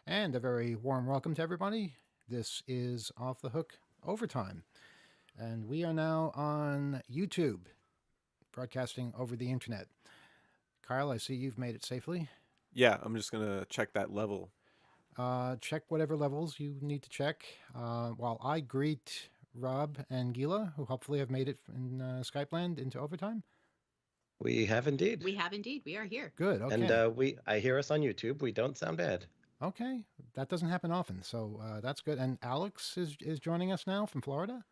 And a very warm welcome to everybody. This is Off the Hook Overtime. And we are now on YouTube, broadcasting over the internet. Kyle, I see you've made it safely. Yeah, I'm just gonna check that level. Check whatever levels you need to check while I greet Rob and Gila, who hopefully have made it in Skype land into overtime. We have indeed. We have indeed. We are here. Good, And okay. I hear us on YouTube. We don't sound bad. Okay, that doesn't happen often, so that's good. And Alex is joining us now from Florida.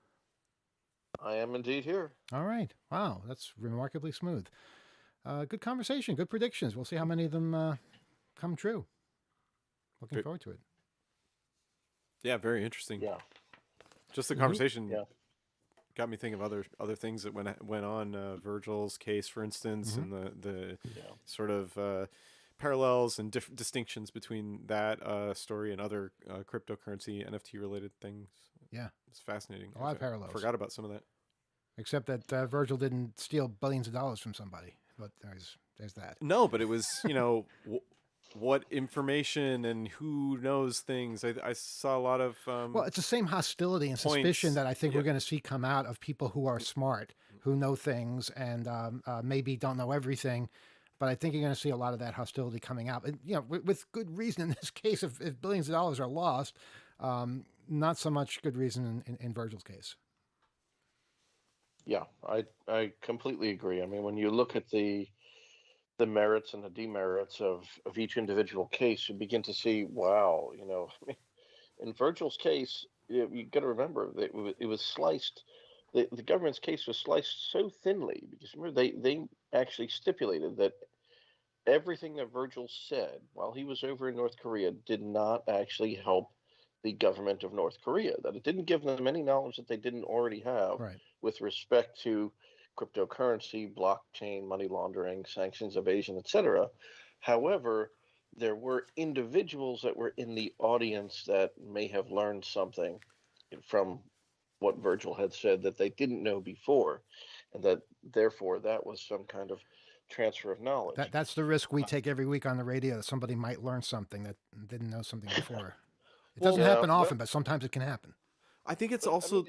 I am indeed here. All right. Wow, that's remarkably smooth. Good conversation, good predictions. We'll see how many of them come true. Looking Ve- forward to it. Yeah, very interesting. Yeah. Just the Mhm. conversation Yeah. got me thinking of other things that went on. Virgil's case, for instance, Mhm. and the Yeah. sort of parallels and different distinctions between that story and other cryptocurrency NFT related things. Yeah, It's fascinating. a lot of I parallels. forgot about some of that. Except that Virgil didn't steal billions of dollars from somebody. But there's that. No, but it was what information and who knows things. I saw a lot of Well, it's the same hostility and points. suspicion that I think we're Yeah. going to see come out of people who are smart, who know things, and maybe don't know everything. But I think you're going to see a lot of that hostility coming out, and with good reason in this case. If billions of dollars are lost, not so much good reason in Virgil's case. Yeah. I completely agree. I mean, when you look at the merits and the demerits of each individual case, you begin to see, wow, in Virgil's case, you got to remember that it was sliced. The government's case was sliced so thinly because remember they actually stipulated that everything that Virgil said while he was over in North Korea did not actually help the government of North Korea, that it didn't give them any knowledge that they didn't already have Right. with respect to cryptocurrency, blockchain, money laundering, sanctions evasion, etc. However, there were individuals that were in the audience that may have learned something from what Virgil had said that they didn't know before, and that therefore that was some kind of transfer of knowledge. That's the risk we take every week on the radio. That somebody might learn something that didn't know something before. It Well, doesn't Yeah, happen often, but sometimes it can happen. I think it's but I mean, also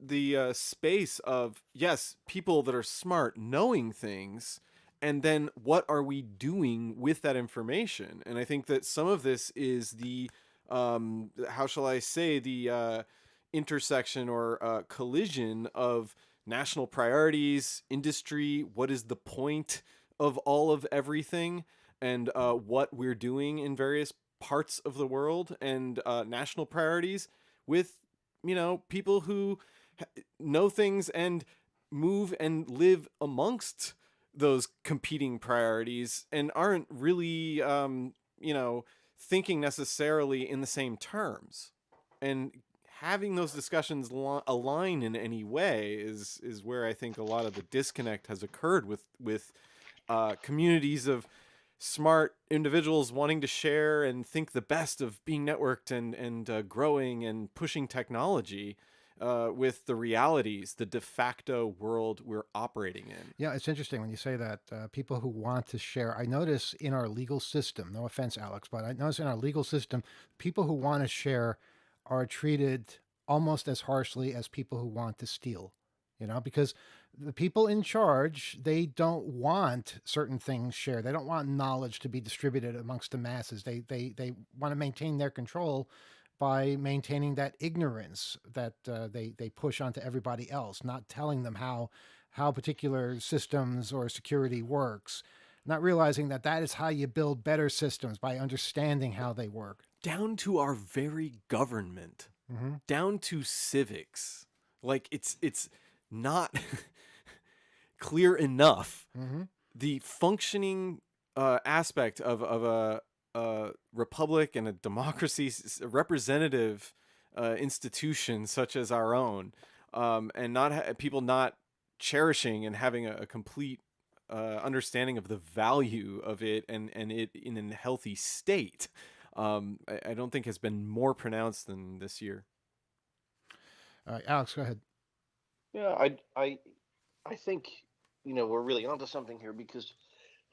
the space of, yes, people that are smart knowing things, and then what are we doing with that information? And I think that some of this is the how shall I say, the intersection or collision of national priorities, industry, what is the point of all of everything, and what we're doing in various parts of the world, and national priorities with people who know things and move and live amongst those competing priorities and aren't really thinking necessarily in the same terms. And having those discussions align in any way is where I think a lot of the disconnect has occurred with communities of smart individuals wanting to share and think the best of being networked and growing and pushing technology with the realities, the de facto world we're operating in. Yeah, it's interesting when you say that. People who want to share, I notice in our legal system, no offense, Alex, but I notice in our legal system, people who want to share are treated almost as harshly as people who want to steal, because the people in charge, they don't want certain things shared. They don't want knowledge to be distributed amongst the masses. They want to maintain their control by maintaining that ignorance that they push onto everybody else, not telling them how particular systems or security works, not realizing that that is how you build better systems by understanding how they work. Down to our very government, Mm-hmm. down to civics. Like it's not clear enough Mm-hmm. the functioning aspect of a republic and a democracy, a representative institution such as our own, and not people not cherishing and having a complete understanding of the value of it, and it in a healthy state. I don't think has been more pronounced than this year. Alex, go ahead. yeah, I think we're really onto something here because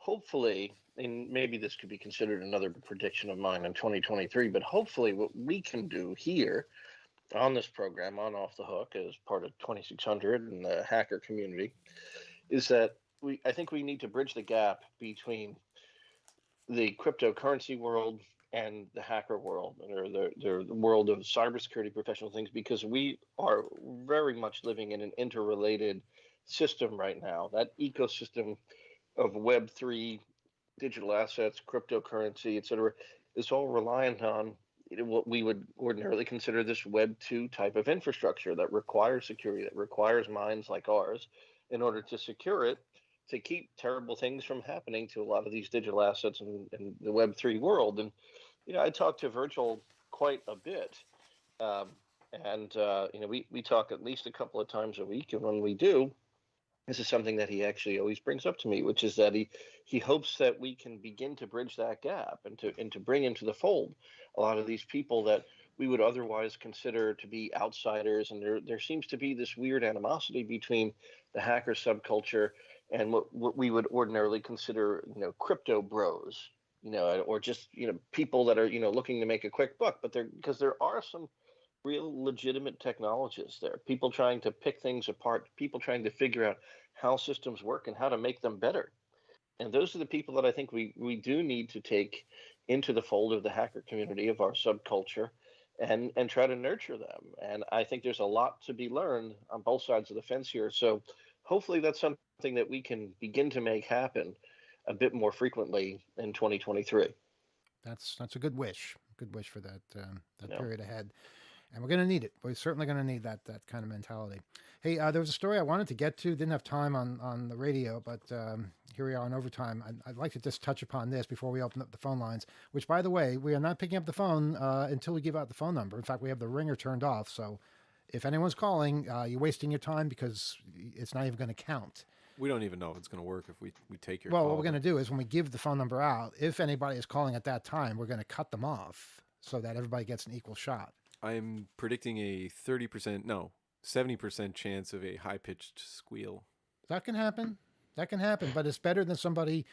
hopefully, and maybe this could be considered another prediction of mine in 2023, but hopefully, what we can do here on this program, on Off the Hook, as part of 2600 and the hacker community, is that I think we need to bridge the gap between the cryptocurrency world and the hacker world, or the world of cybersecurity professional things, because we are very much living in an interrelated system right now. That ecosystem of Web3, digital assets, cryptocurrency, et cetera, is all reliant on what we would ordinarily consider this Web2 type of infrastructure that requires security, that requires minds like ours in order to secure it, to keep terrible things from happening to a lot of these digital assets in the Web3 world. And, I talk to Virgil quite a bit. Um, we talk at least a couple of times a week. And when we do, this is something that he actually always brings up to me, which is that he hopes that we can begin to bridge that gap and to bring into the fold a lot of these people that we would otherwise consider to be outsiders. And there seems to be this weird animosity between the hacker subculture and what we would ordinarily consider, crypto bros, or just, people that are, looking to make a quick buck. But because there are some real legitimate technologists there, people trying to pick things apart, people trying to figure out how systems work and how to make them better. And those are the people that I think we do need to take into the fold of the hacker community, of our subculture, and try to nurture them. And I think there's a lot to be learned on both sides of the fence here. So hopefully that's something that we can begin to make happen a bit more frequently in 2023. That's a good wish. Good wish for that Yeah. period ahead. And we're going to need it. We're certainly going to need that kind of mentality. Hey, there was a story I wanted to get to. Didn't have time on the radio, but here we are on overtime. I'd like to just touch upon this before we open up the phone lines, which, by the way, we are not picking up the phone until we give out the phone number. In fact, we have the ringer turned off. So if anyone's calling, you're wasting your time because it's not even going to count. We don't even know if it's going to work if we take your Well, call. what we're going to do is when we give the phone number out, if anybody is calling at that time, we're going to cut them off so that everybody gets an equal shot. I'm predicting a 70% chance of a high-pitched squeal. That can happen. That can happen, but it's better than somebody,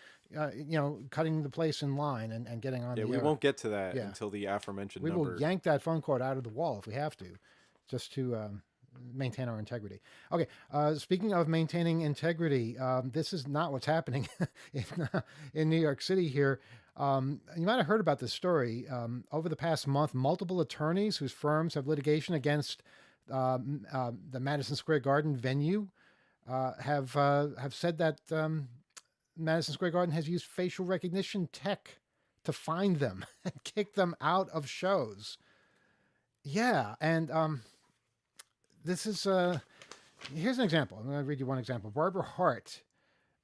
cutting the place in line and getting on Yeah, the we air. won't get to that Yeah. until the aforementioned We number. will yank that phone cord out of the wall if we have to, just to maintain our integrity. Okay, speaking of maintaining integrity, this is not what's happening in New York City here. You might have heard about this story. Over the past month, multiple attorneys whose firms have litigation against the Madison Square Garden venue have said that Madison Square Garden has used facial recognition tech to find them and kick them out of shows. Yeah, and this is here's an example. I'm going to read you one example. Barbara Hart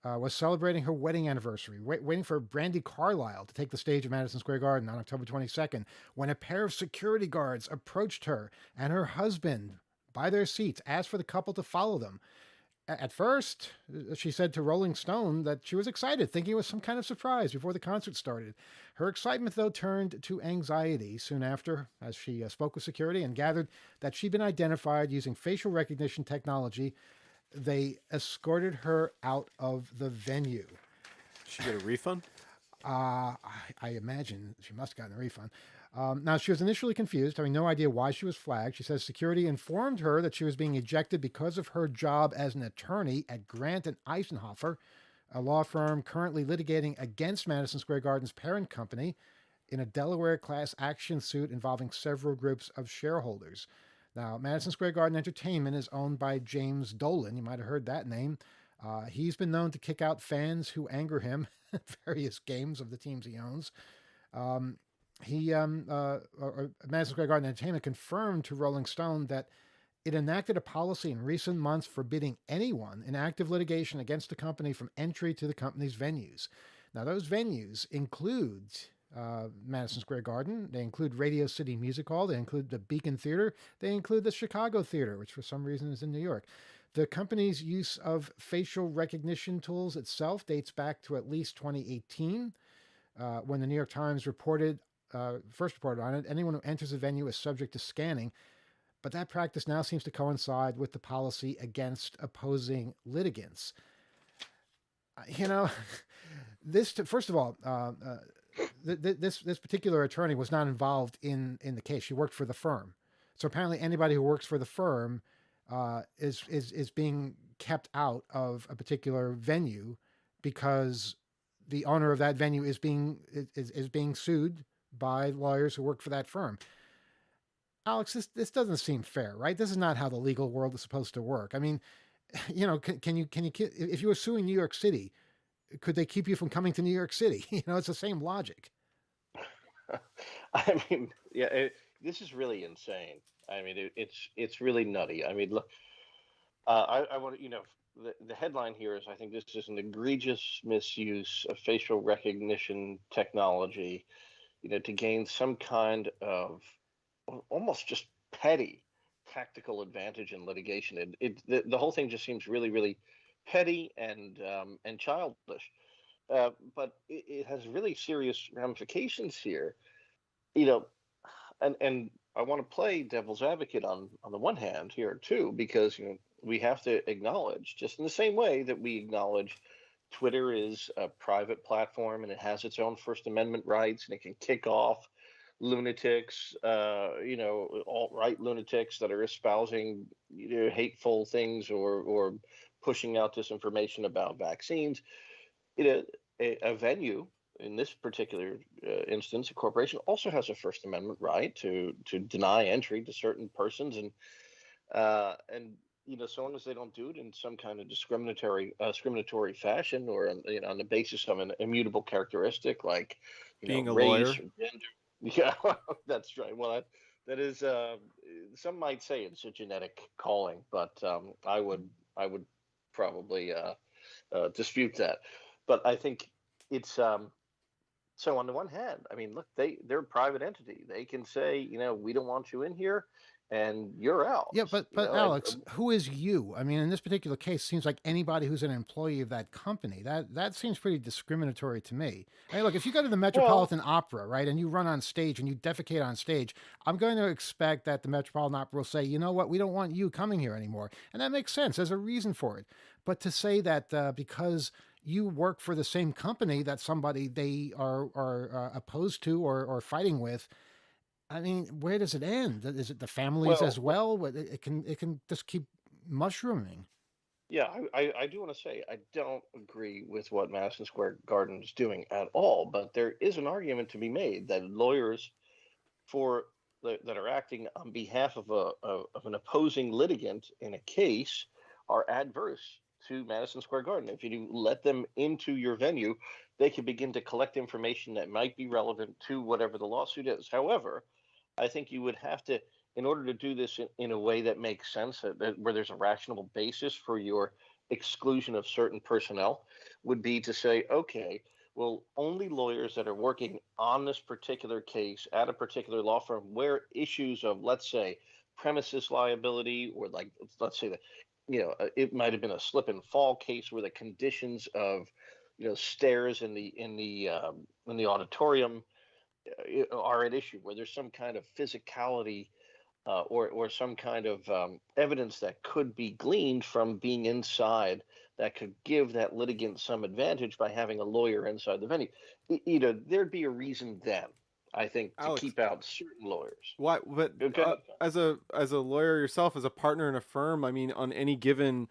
was celebrating her wedding anniversary, waiting for Brandi Carlile to take the stage at Madison Square Garden on October 22nd, when a pair of security guards approached her and her husband by their seats, asked for the couple to follow them. At first, she said to Rolling Stone that she was excited, thinking it was some kind of surprise before the concert started. Her excitement, though, turned to anxiety soon after, as she spoke with security and gathered that she'd been identified using facial recognition technology. They escorted her out of the venue. She get a refund? I imagine she must have gotten a refund. Now, she was initially confused, having no idea why she was flagged. She says security informed her that she was being ejected because of her job as an attorney at Grant and Eisenhofer, a law firm currently litigating against Madison Square Garden's parent company in a Delaware class action suit involving several groups of shareholders. Now, Madison Square Garden Entertainment is owned by James Dolan. You might have heard that name. He's been known to kick out fans who anger him at various games of the teams he owns. Madison Square Garden Entertainment confirmed to Rolling Stone that it enacted a policy in recent months forbidding anyone in active litigation against the company from entry to the company's venues. Now, those venues include Madison Square Garden. They include Radio City Music Hall. They include the Beacon Theater. They include the Chicago Theater, which for some reason is in New York. The company's use of facial recognition tools itself dates back to at least 2018, when the New York Times first reported on it. Anyone who enters a venue is subject to scanning, but that practice now seems to coincide with the policy against opposing litigants. First of all, this particular attorney was not involved in the case. She worked for the firm, so apparently anybody who works for the firm is being kept out of a particular venue because the owner of that venue is being sued by lawyers who work for that firm. Alex, this doesn't seem fair, right? This is not how the legal world is supposed to work. I mean, can you if you were suing New York City, could they keep you from coming to New York City? It's the same logic. I mean, yeah, this is really insane. I mean, it's really nutty. I mean, look, I want to, the headline here is I think this is an egregious misuse of facial recognition technology, to gain some kind of almost just petty tactical advantage in litigation. The whole thing just seems really, really petty and childish. But it has really serious ramifications here, you know, and I want to play devil's advocate on the one hand here too, because we have to acknowledge, just in the same way that we acknowledge Twitter is a private platform and it has its own First Amendment rights and it can kick off lunatics, alt-right lunatics that are espousing hateful things or pushing out disinformation about vaccines. A venue, in this particular instance, a corporation also has a First Amendment right to deny entry to certain persons, and so long as they don't do it in some kind of discriminatory fashion or on the basis of an immutable characteristic like Being a race lawyer. or gender. Yeah, that's right. Well, that is some might say it's a genetic calling, but I would probably dispute that. But I think it's so on the one hand, I mean, look, they're a private entity. They can say, we don't want you in here, and you're out. Yeah, but Alex, who is you? I mean, in this particular case, it seems like anybody who's an employee of that company. That seems pretty discriminatory to me. I mean, look, if you go to the Metropolitan Opera, right, and you run on stage and you defecate on stage, I'm going to expect that the Metropolitan Opera will say, you know what, we don't want you coming here anymore, and that makes sense. There's a reason for it. But to say that because you work for the same company that somebody they are opposed to or fighting with, I mean, where does it end? Is it the families as well? It can just keep mushrooming. Yeah, I do want to say I don't agree with what Madison Square Garden is doing at all, but there is an argument to be made that lawyers that are acting on behalf of an opposing litigant in a case are adverse to Madison Square Garden. If you let them into your venue, they can begin to collect information that might be relevant to whatever the lawsuit is. However, I think you would have to, in order to do this in a way that makes sense, where there's a rational basis for your exclusion of certain personnel, would be to say, okay, well, only lawyers that are working on this particular case at a particular law firm where issues of, let's say, premises liability, or like, let's say that, it might have been a slip and fall case where the conditions of, stairs in the auditorium are at issue, where there's some kind of physicality or some kind of evidence that could be gleaned from being inside that could give that litigant some advantage by having a lawyer inside the venue. There'd be a reason then, I think, to Alex, keep out certain lawyers. Why? But as a lawyer yourself, as a partner in a firm, I mean, on any given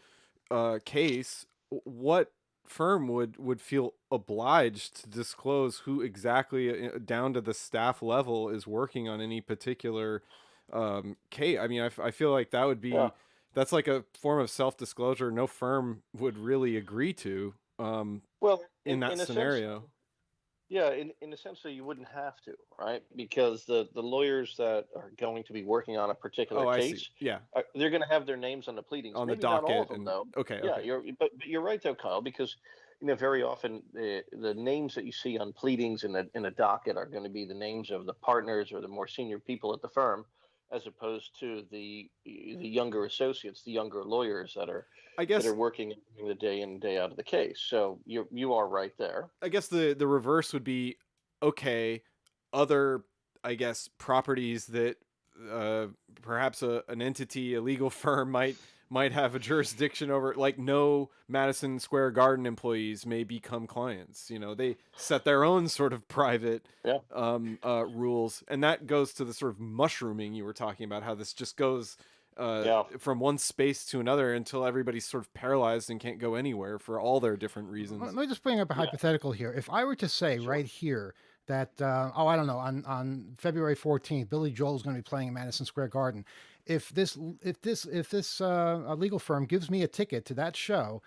case, what firm would feel obliged to disclose who exactly down to the staff level is working on any particular case? I mean, I feel like that would be that's like a form of self-disclosure no firm would really agree to. In that scenario. Sense, yeah, in a sense, so you wouldn't have to, right? Because the lawyers that are going to be working on a particular case, they're going to have their names on the pleadings, on maybe the docket. Not all of them, though. Okay. But you're right though, Kyle, because very often the names that you see on pleadings in a docket are going to be the names of the partners or the more senior people at the firm, as opposed to the younger associates, the younger lawyers that are working the day in and day out of the case. So you are right there. I guess the reverse would be, okay, other, I guess, properties that perhaps an entity, a legal firm might might have a jurisdiction over, like, no Madison Square Garden employees may become clients. You know, they set their own sort of private Yeah. rules, and that goes to the sort of mushrooming you were talking about, how this just goes from one space to another until everybody's sort of paralyzed and can't go anywhere for all their different reasons. Let me just bring up a hypothetical here. If I were to say Sure. right here that, I don't know, on February 14th, Billy Joel's going to be playing in Madison Square Garden. If this a legal firm gives me a ticket to that show,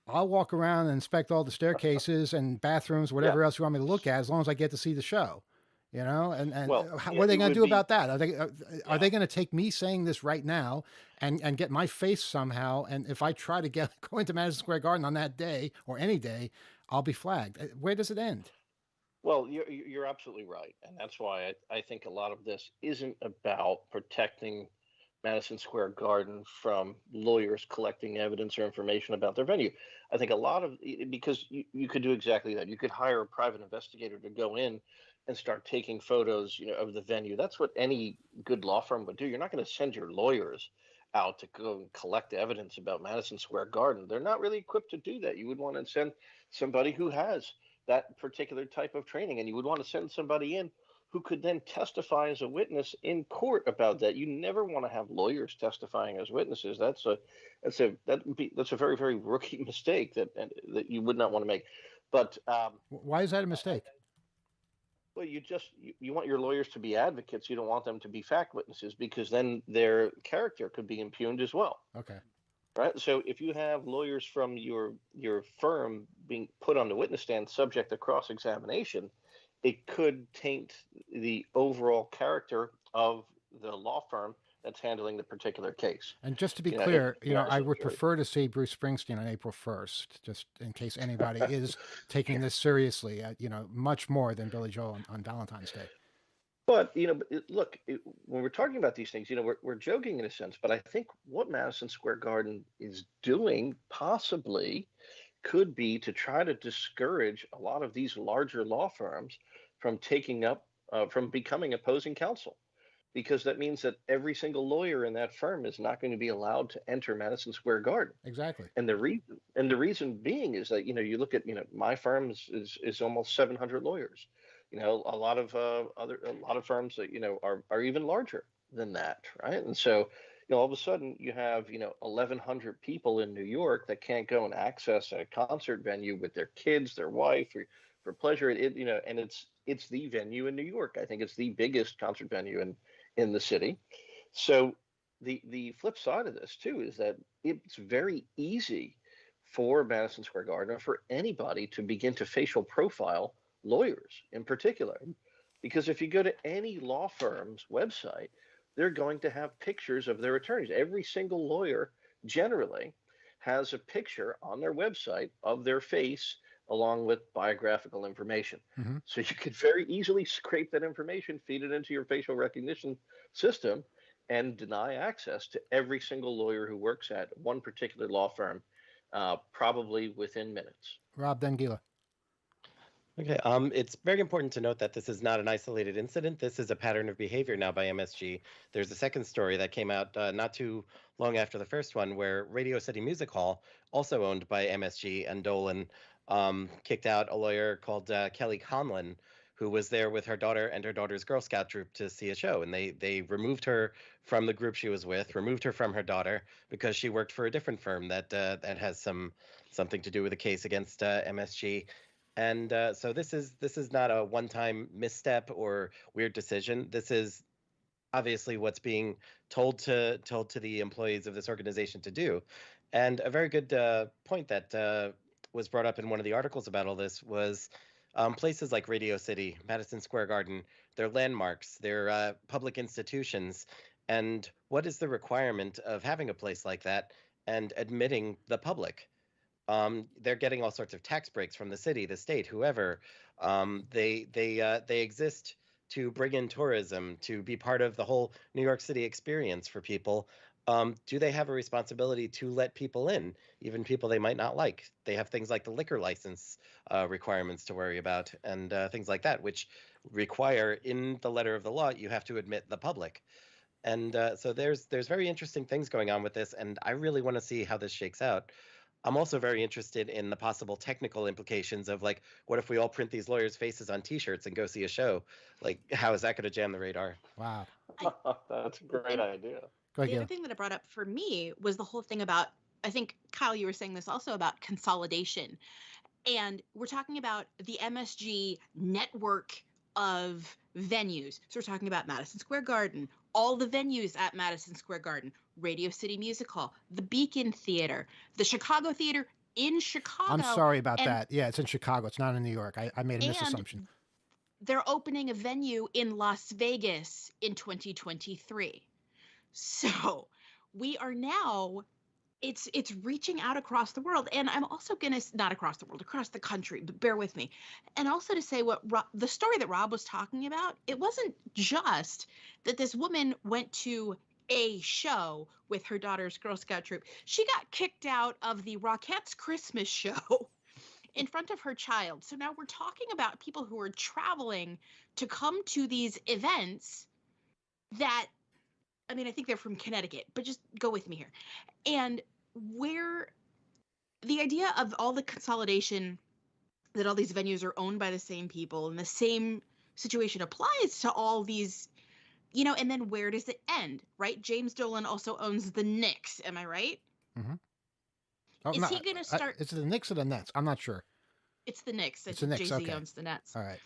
I'll walk around and inspect all the staircases and bathrooms, whatever else you want me to look at, as long as I get to see the show. You know, and Well, what are they it going to would do be- about that? Are Yeah. they going to take me saying this right now and get my face somehow? And if I try to get go into Madison Square Garden on that day or any day, I'll be flagged. Where does it end? Well, you're absolutely right, and that's why I think a lot of this isn't about protecting Madison Square Garden from lawyers collecting evidence or information about their venue. I think a lot of because you could do exactly that. You could hire a private investigator to go in and start taking photos, of the venue. That's what any good law firm would do. You're not going to send your lawyers out to go and collect evidence about Madison Square Garden. They're not really equipped to do that. You would want to send somebody who has that particular type of training, and you would want to send somebody in who could then testify as a witness in court about that. You never want to have lawyers testifying as witnesses. That's a very, very rookie mistake that you would not want to make. But Why is that a mistake? well, you want your lawyers to be advocates. You don't want them to be fact witnesses, because then their character could be impugned as well. Okay. Right. So if you have lawyers from your firm being put on the witness stand subject to cross examination, it could taint the overall character of the law firm that's handling the particular case. And just to be You know, clear, if- yeah, I so would sure. prefer to see Bruce Springsteen on April 1st, just in case anybody is taking this seriously, much more than Billy Joel on Valentine's Day. But look, when we're talking about these things, we're joking in a sense. But I think what Madison Square Garden is doing possibly could be to try to discourage a lot of these larger law firms from from becoming opposing counsel, because that means that every single lawyer in that firm is not going to be allowed to enter Madison Square Garden. Exactly. And the reason being is that you look at my firm is almost 700 lawyers. A lot of firms that are even larger than that, right? And so all of a sudden you have 1,100 people in New York that can't go and access a concert venue with their kids, their wife, for pleasure. And it's the venue in New York. I think it's the biggest concert venue in the city. So the flip side of this too is that it's very easy for Madison Square Garden, or for anybody, to begin to facial profile lawyers in particular. Because if you go to any law firm's website, they're going to have pictures of their attorneys. Every single lawyer generally has a picture on their website of their face, along with biographical information. Mm-hmm. So you could very easily scrape that information, feed it into your facial recognition system, and deny access to every single lawyer who works at one particular law firm, probably within minutes. Rob Dengila. Okay, it's very important to note that this is not an isolated incident. This is a pattern of behavior now by MSG. There's a second story that came out not too long after the first one, where Radio City Music Hall, also owned by MSG and Dolan, kicked out a lawyer called Kelly Conlon, who was there with her daughter and her daughter's Girl Scout troop to see a show. And they removed her from the group she was with, removed her from her daughter, because she worked for a different firm that has something to do with a case against MSG. And so this is not a one-time misstep or weird decision. This is obviously what's being told to the employees of this organization to do. And a very good point that was brought up in one of the articles about all this was places like Radio City, Madison Square Garden. They're landmarks. They're public institutions. And what is the requirement of having a place like that and admitting the public? They're getting all sorts of tax breaks from the city, the state, whoever. They exist to bring in tourism, to be part of the whole New York City experience for people. Do they have a responsibility to let people in, even people they might not like? They have things like the liquor license requirements to worry about, and things like that, which require, in the letter of the law, you have to admit the public. And so there's very interesting things going on with this, and I really want to see how this shakes out. I'm also very interested in the possible technical implications of, like, what if we all print these lawyers' faces on T-shirts and go see a show? Like, how is that going to jam the radar? Wow. I, That's a great and idea. Go the ahead, other thing that it brought up for me was the whole thing about, I think, Kyle, you were saying this also about consolidation. And we're talking about the MSG network of venues. So we're talking about Madison Square Garden, all the venues at Madison Square Garden, Radio City Music Hall, the Beacon Theater, the Chicago Theater in I'm Chicago, sorry about and that. Yeah, it's in Chicago. It's not in New York. I made a and misassumption. they're opening a venue in Las Vegas in 2023. So we are now, it's reaching out across the world. And I'm also going to, not across the world, across the country, but bear with me. And also to say what the story that Rob was talking about, it wasn't just that this woman went to a show with her daughter's Girl Scout troop. She got kicked out of the Rockettes Christmas show in front of her child. So now we're talking about people who are traveling to come to these events that, I mean, I think they're from Connecticut, but just go with me here. And where the idea of all the consolidation, that all these venues are owned by the same people and the same situation applies to all these, and then where does it end, right? James Dolan also owns the Knicks. Am I right? Mm-hmm. Oh, Is he going to start? Is it the Knicks or the Nets? I'm not sure. It's the Knicks. I It's the think Knicks. Jay-Z Okay. owns the Nets. All right.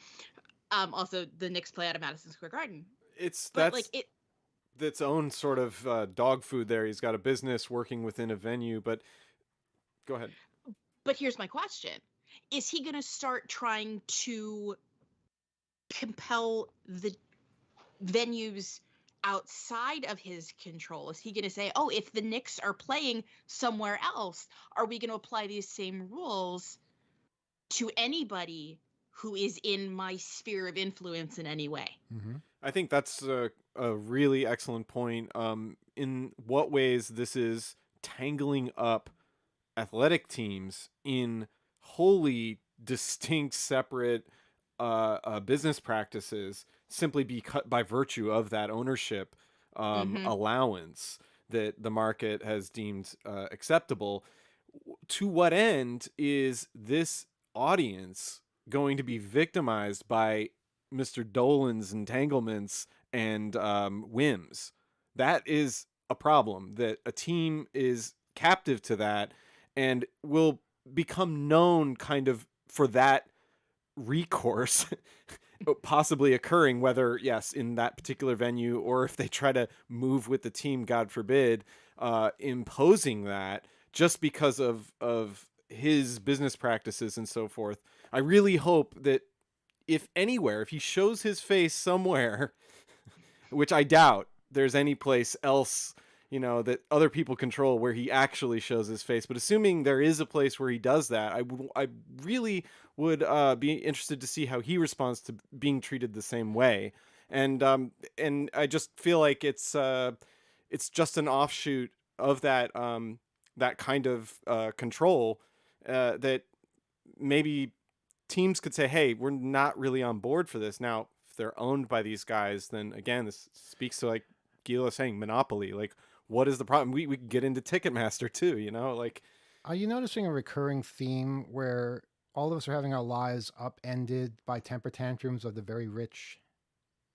Also, the Knicks play out of Madison Square Garden. It's But that's like its own sort of dog food there. He's got a business working within a venue, but go ahead. But here's my question. Is he going to start trying to compel the venues outside of his control? Is he going to say, oh, if the Knicks are playing somewhere else, are we going to apply these same rules to anybody who is in my sphere of influence in any way? Mm-hmm. I think that's a really excellent point. In what ways this is tangling up athletic teams in wholly distinct, separate business practices, simply by virtue of that ownership allowance that the market has deemed acceptable. To what end is this audience going to be victimized by Mr. Dolan's entanglements and whims? That is a problem, that a team is captive to that and will become known kind of for that recourse possibly occurring, whether, yes, in that particular venue, or if they try to move with the team, God forbid, imposing that just because of his business practices and so forth. I really hope that if anywhere, if he shows his face somewhere, which I doubt there's any place else, that other people control where he actually shows his face. But assuming there is a place where he does that, I really would be interested to see how he responds to being treated the same way. And I just feel like it's just an offshoot of that that kind of control that maybe teams could say, hey, we're not really on board for this. Now, if they're owned by these guys, then again, this speaks to, like Gila saying, monopoly. Like, what is the problem? We can get into Ticketmaster too, like. Are you noticing a recurring theme where all of us are having our lives upended by temper tantrums of the very rich?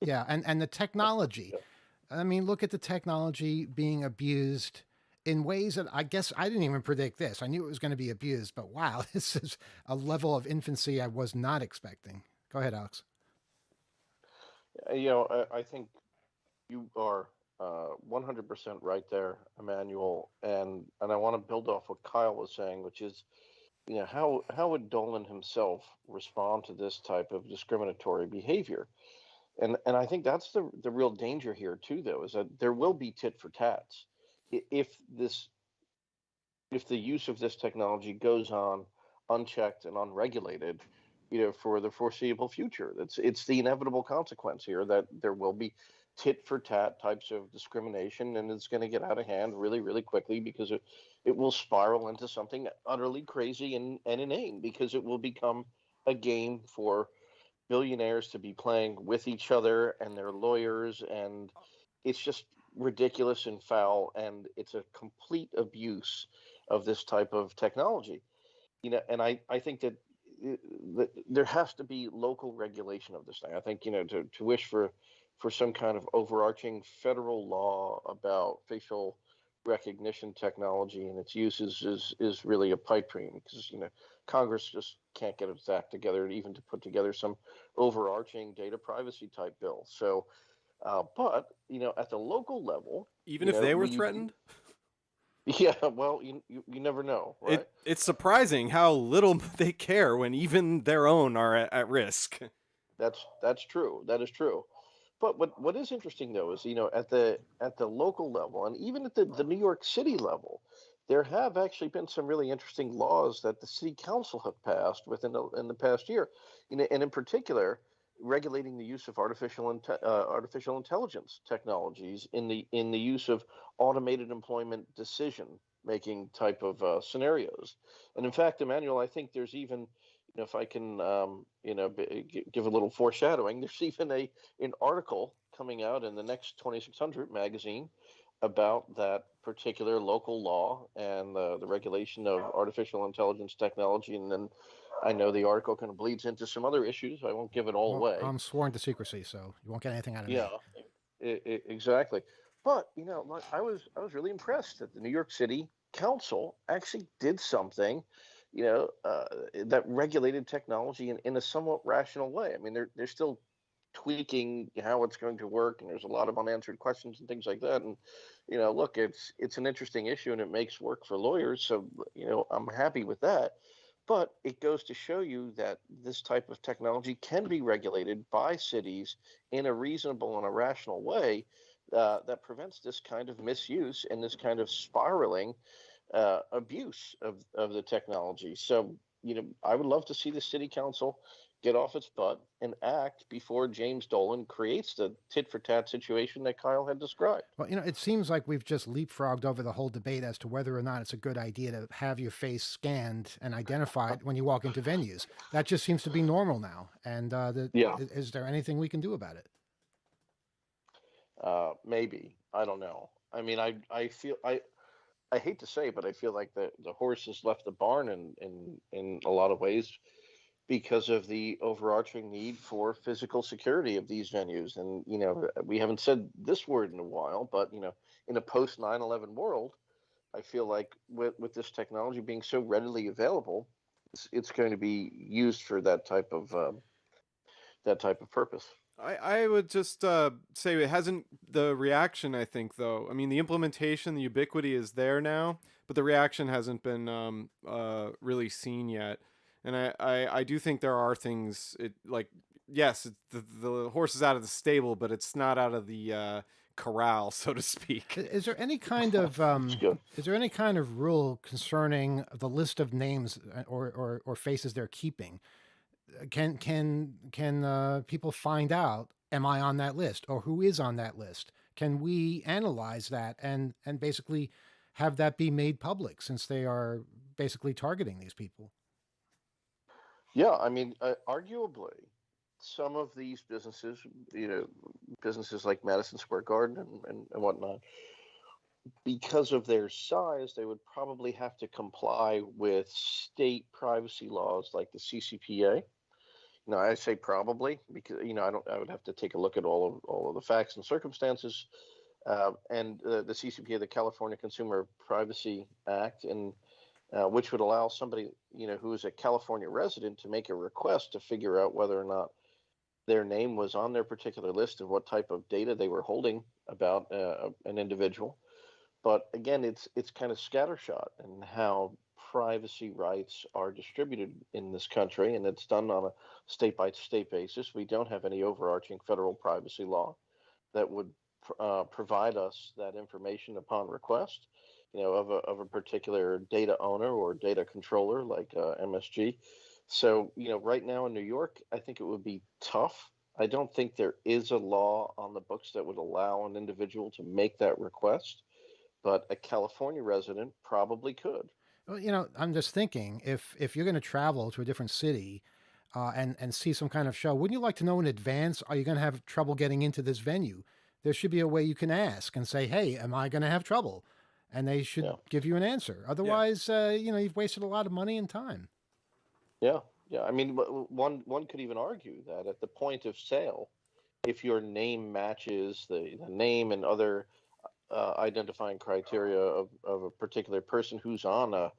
Yeah, and the technology. I mean, look at the technology being abused in ways that I guess I didn't even predict this. I knew it was going to be abused, but wow, this is a level of infancy I was not expecting. Go ahead, Alex. I think you are 100% right there, Emmanuel, and I want to build off what Kyle was saying, which is, how would Dolan himself respond to this type of discriminatory behavior? And I think that's the real danger here too, though, is that there will be tit for tats if the use of this technology goes on unchecked and unregulated, for the foreseeable future. It's the inevitable consequence here that there will be tit for tat types of discrimination, and it's going to get out of hand really, really quickly, because it will spiral into something utterly crazy and inane, because it will become a game for billionaires to be playing with each other and their lawyers, and it's just ridiculous and foul, and it's a complete abuse of this type of technology. And I think that there has to be local regulation of this thing. I think to wish for some kind of overarching federal law about facial recognition technology and its uses is really a pipe dream, because Congress just can't get its act together even to put together some overarching data privacy type bill. So, but at the local level, Even if they were we threatened? yeah, well, you never know, right? It's surprising how little they care when even their own are at risk. That's true. That is true. But what is interesting though is at the local level, and even at the New York City level, there have actually been some really interesting laws that the city council have passed in the past year, and in particular regulating the use of artificial intelligence technologies in the use of automated employment decision making type of scenarios. And in fact, Emmanuel, I think there's even, if I can, give a little foreshadowing, there's even an article coming out in the next 2600 magazine about that particular local law and the regulation of artificial intelligence technology. And then I know the article kind of bleeds into some other issues. I won't give it all Well, away. I'm sworn to secrecy, so you won't get anything out of me. Yeah, exactly. But like, I was really impressed that the New York City Council actually did something, that regulated technology in a somewhat rational way. I mean, they're still tweaking how it's going to work, and there's a lot of unanswered questions and things like that. And look, it's an interesting issue, and it makes work for lawyers. So I'm happy with that. But it goes to show you that this type of technology can be regulated by cities in a reasonable and a rational way, that prevents this kind of misuse and this kind of spiraling abuse of the technology. So, I would love to see the city council get off its butt and act before James Dolan creates the tit for tat situation that Kyle had described. Well, it seems like we've just leapfrogged over the whole debate as to whether or not it's a good idea to have your face scanned and identified when you walk into venues. That just seems to be normal now. And Yeah. is there anything we can do about it? Maybe. I don't know. I mean, I feel I hate to say, but I feel like the horse has left the barn in a lot of ways, because of the overarching need for physical security of these venues. And we haven't said this word in a while, but in a post 9/11 world, I feel like with this technology being so readily available, it's going to be used for that type of purpose. I would just say it hasn't, the reaction, I think, though. I mean, the implementation, the ubiquity is there now, but the reaction hasn't been really seen yet. And I do think there are things, yes, the horse is out of the stable, but it's not out of the corral, so to speak. Is there any kind of It's good. is there any kind of rule concerning the list of names or faces they're keeping? Can people find out, am I on that list, or who is on that list? Can we analyze that and basically have that be made public, since they are basically targeting these people? Yeah, I mean, arguably, some of these businesses, businesses like Madison Square Garden and whatnot, because of their size, they would probably have to comply with state privacy laws like the CCPA. I say probably because I would have to take a look at all of the facts and circumstances, and the CCPA, the California Consumer Privacy Act, and which would allow somebody who is a California resident to make a request to figure out whether or not their name was on their particular list and what type of data they were holding about an individual. But again, it's kind of scattershot in how privacy rights are distributed in this country, and it's done on a state by state basis. We don't have any overarching federal privacy law that would provide us that information upon request, of a particular data owner or data controller like MSG. So, right now in New York, I think it would be tough. I don't think there is a law on the books that would allow an individual to make that request, but a California resident probably could. Well, I'm just thinking, if you're going to travel to a different city and see some kind of show, wouldn't you like to know in advance? Are you going to have trouble getting into this venue? there should be a way you can ask and say, "Hey, am I going to have trouble?" And they should Yeah. give you an answer. Otherwise, you've wasted a lot of money and time. Yeah, yeah. I mean, one could even argue that at the point of sale, if your name matches the name and other identifying criteria of a particular person who's on a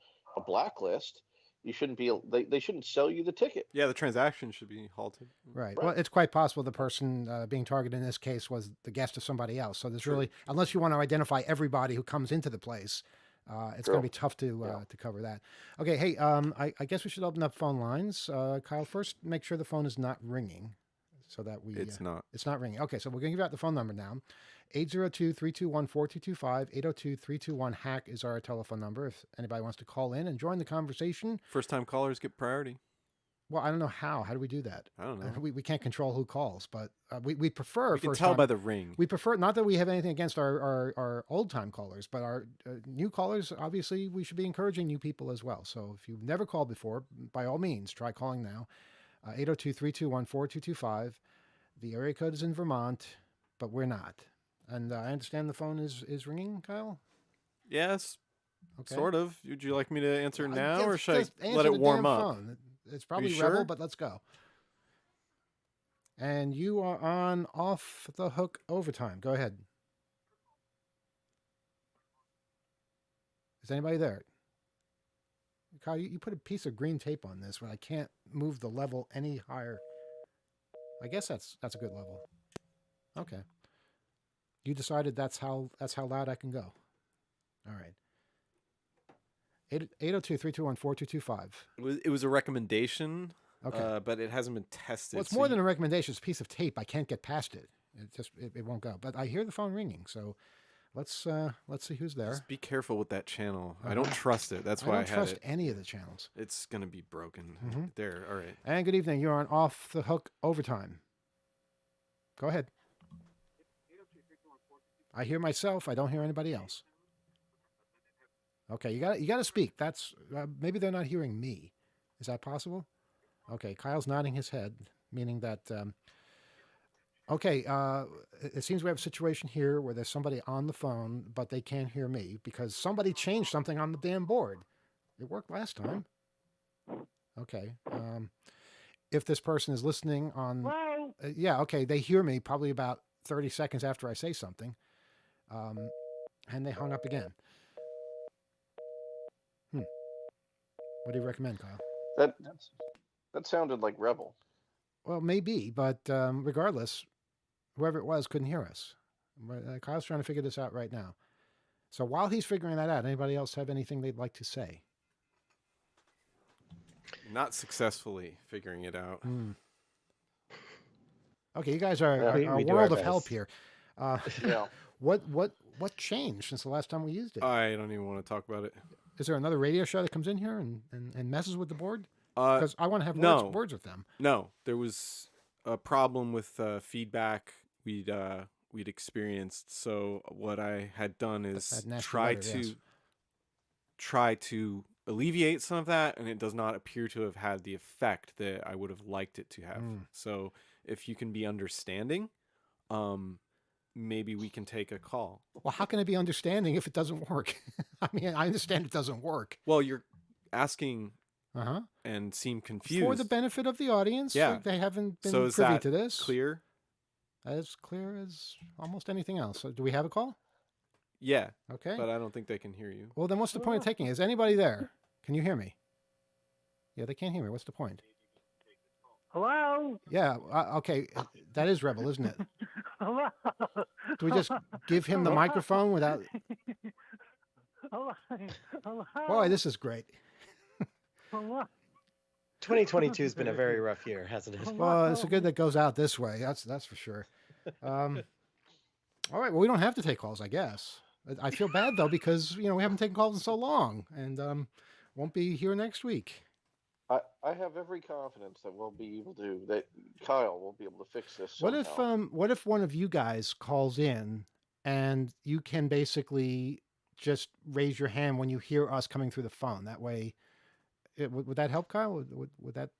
blacklist, you shouldn't be they shouldn't sell you the ticket. Yeah, the transaction should be halted. Right. Right. Well, it's quite possible the person being targeted in this case was the guest of somebody else. So there's True. really, unless you want to identify everybody who comes into the place, it's going to True. be tough to Yeah. to cover that. Okay. Hey, I guess we should open up phone lines. Kyle, first make sure the phone is not ringing, so that we It's not. it's not ringing. Okay, so we're going to give out the phone number now. 802-321-4225. 802-321-HACK is our telephone number if anybody wants to call in and join the conversation. First time callers get priority. Well, I don't know how. How do we do that? I don't know. We can't control who calls, but we prefer You can first tell time. by the ring. We prefer, not that we have anything against our old time callers, but our new callers, obviously, we should be encouraging new people as well. So if you've never called before, by all means, try calling now. 802-321-4225. The area code is in Vermont, but we're not. And I understand the phone is ringing, Kyle? Yes, Okay. sort of. Would you like me to answer now, Yeah, or should just I answer let it the warm damn up? phone. It's probably you Rebel, sure? but let's go. And you are on Off the Hook Overtime. Go ahead. Is anybody there? Kyle, you put a piece of green tape on this where I can't move the level any higher. I guess that's a good level. Okay. You decided that's how loud I can go. All right. 802-321-4225. It was a recommendation, Okay. but it hasn't been tested. Well, it's so more you- than a recommendation. It's a piece of tape. I can't get past it. It won't go. But I hear the phone ringing. So let's see who's there. Just be careful with that channel. I don't trust it. That's I why I, don't had trust it. any of the channels. It's gonna be broken. Mhm. There. All right. And good evening. You're on Off the Hook Overtime. Go ahead. I hear myself. I don't hear anybody else. Okay, you got to speak. That's maybe they're not hearing me. Is that possible? Okay, Kyle's nodding his head, meaning that. Okay, it seems we have a situation here where there's somebody on the phone, but they can't hear me because somebody changed something on the damn board. It worked last time. Okay. If this person is listening on, yeah, okay, they hear me probably about 30 seconds after I say something, and they hung up again. What do you recommend, Kyle? That sounded like Rebel. Well, maybe, but regardless, whoever it was couldn't hear us. Kyle's trying to figure this out right now. So while he's figuring that out, anybody else have anything they'd like to say? Not successfully figuring it out. Okay, you guys are Yeah, a we do our world of best. help here. Yeah. What changed since the last time we used it? I don't even want to talk about it. Is there another radio show that comes in here and messes with the board? Uh, Because I want to have no. words with them. no, there was a problem with feedback we'd experienced. So what I had done is That nasty try letter, to yes. try to alleviate some of that, and it does not appear to have had the effect that I would have liked it to have. So if you can be understanding, maybe we can take a call. Well, how can it be understanding if it doesn't work? I mean, I understand it doesn't work. Well, you're asking Uh-huh. and seem confused. For the benefit of the audience, Yeah. they haven't been So is privy that to this. clear? As clear as almost anything else. So do we have a call? Yeah, Okay. but I don't think they can hear you. Well, then what's the point of taking it? Is anybody there? Can you hear me? Yeah, they can't hear me. What's the point? Hello? Yeah, okay. That is Rebel, isn't it? Hello? Do we just give him the microphone without... Hello? Hello? Boy, this is great. Hello? 2022 has been a very rough year, hasn't it? Well, it's good that goes out this way. That's for sure. All right. Well, we don't have to take calls, I guess. I feel bad though because we haven't taken calls in so long, and won't be here next week. I have every confidence that we'll be able to, that Kyle will be able to fix this. What if somehow. what if one of you guys calls in and you can basically just raise your hand when you hear us coming through the phone? That way, would that help, Kyle? Would that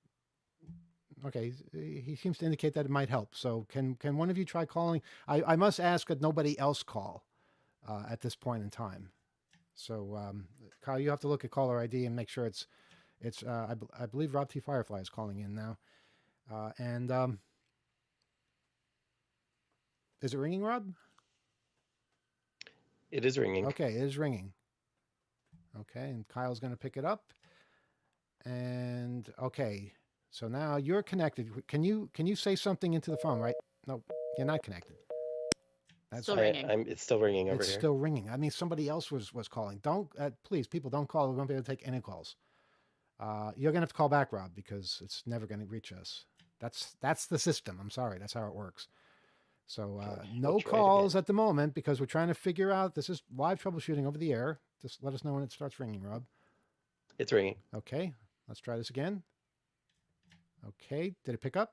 Okay, he seems to indicate that it might help. So can one of you try calling? I must ask that nobody else call at this point in time. So Kyle, you have to look at caller ID and make sure it's I believe Rob T Firefly is calling in now, and is it ringing, Rob? It is ringing. Okay, it is ringing. Okay, and Kyle's going to pick it up. And okay, so now you're connected. Can you say something into the phone? Right? No, you're not connected. That's Still ringing. It's still ringing over it's here. still ringing. I mean, somebody else was calling. Don't please, people, don't call. We won't be able to take any calls. You're gonna have to call back, Rob, because it's never gonna reach us. That's the system. I'm sorry. That's how it works. So no We'll try it calls again. at the moment because we're trying to figure out. This is live troubleshooting over the air. Just let us know when it starts ringing, Rob. It's ringing. Okay, let's try this again. Okay, did it pick up?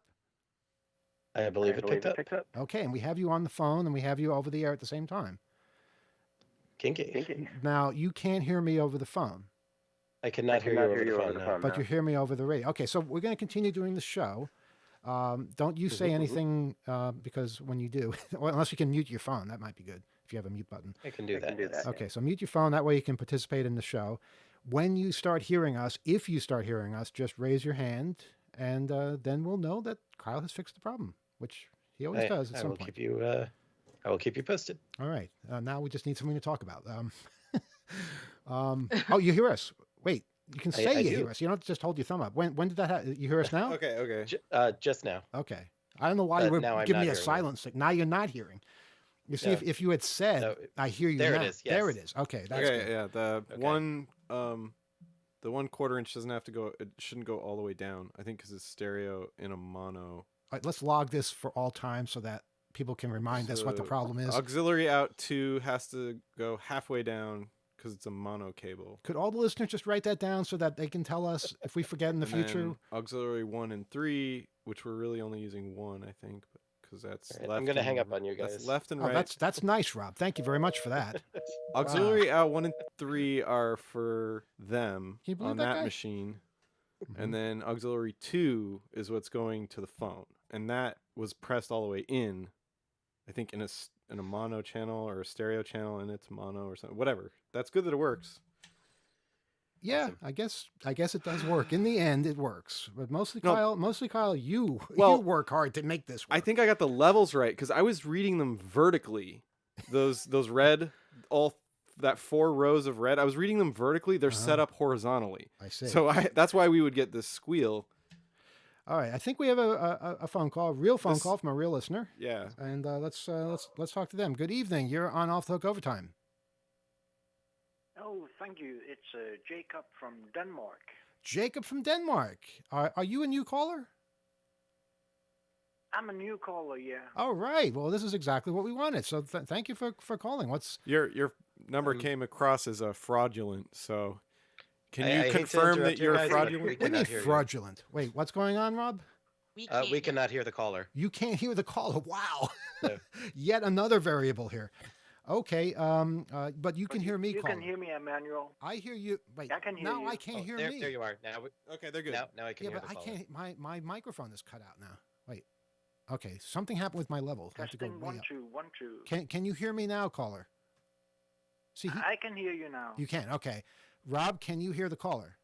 I believe it picked up. Okay, and we have you on the phone and we have you over the air at the same time. Kinky. Now you can't hear me over the phone, I cannot hear you over the phone now. but you hear me over the radio. Okay, so we're going to continue doing the show. Don't you say anything because when you do, well, unless you can mute your phone, that might be good if you have a mute button. I can do that. Yes. Okay, so mute your phone. That way you can participate in the show. When you start hearing us, if you start hearing us, just raise your hand, and then we'll know that Kyle has fixed the problem, which he always does at I some will point. I will keep you posted. All right. Now we just need something to talk about. Oh, you hear us? Wait, you can say I you do. hear us. You don't just hold your thumb up. When did that happen? You hear us now? Okay. Just now. Okay. I don't know why you But now were I'm giving not me a hearing it. silence. Now you're not hearing. You see, No. if you had said, No, I hear you there it now. is, There yes. it is. Okay, that's Okay, good. yeah. The Okay. the 1/4 inch doesn't have to go. It shouldn't go all the way down. I think because it's stereo in a mono. All right, let's log this for all time so that people can remind us what the So, problem is. Auxiliary out 2 has to go halfway down because it's a mono cable. Could all the listeners just write that down so that they can tell us if we forget in the And future? then auxiliary 1 and 3, which we're really only using 1, I think, because that's All right, left. I'm gonna hang and- up on you That's guys. left and Oh, right. that's nice, Rob. Thank you very much for that. Auxiliary out 1 and 3 are for them Can you believe on that that guy? machine. Mhm. And then auxiliary 2 is what's going to the phone, and that was pressed all the way in. I think in a mono channel or a stereo channel, and it's mono or something. Whatever. That's good that it works. Yeah, Awesome. I guess it does work. In the end, it works. But mostly No. Kyle, you Well, work hard to make this work. I think I got the levels right because I was reading them vertically. Those red, all that 4 rows of red. I was reading them vertically. They're set Uh-huh. up horizontally. I see. So that's why we would get this squeal. All right, I think we have a phone call, a real phone This- call from a real listener, Yeah. and let's talk to them. Good evening. You're on Off the Hook Overtime. Oh, thank you. It's Jacob from Denmark. Jacob from Denmark. Are you a new caller? I'm a new caller, yeah. All right. Well, this is exactly what we wanted. So thank you for calling. What's Your number came across as a fraudulent. So can I you hate to confirm interrupt that you you're guys, but fraudulent? we what do you mean cannot hear you. fraudulent? Wait, what's going on, Rob? We can't. We cannot hear the caller. You can't hear the caller. Wow. No. Yet another variable here. Okay. But you can But hear me You calling. can hear me, Emmanuel. I hear you. Wait. I can hear now you. I can't hear there, me. there you are. Now, Okay, they're good. now I can Yeah, hear but the I caller. can't. My microphone is cut out now. Wait. Okay. Something happened with my level. I have to go Testing way 1, up. 2, 1, 2. Can you hear me now, caller? See, I can hear you now. you can. Okay. Rob, can you hear the caller?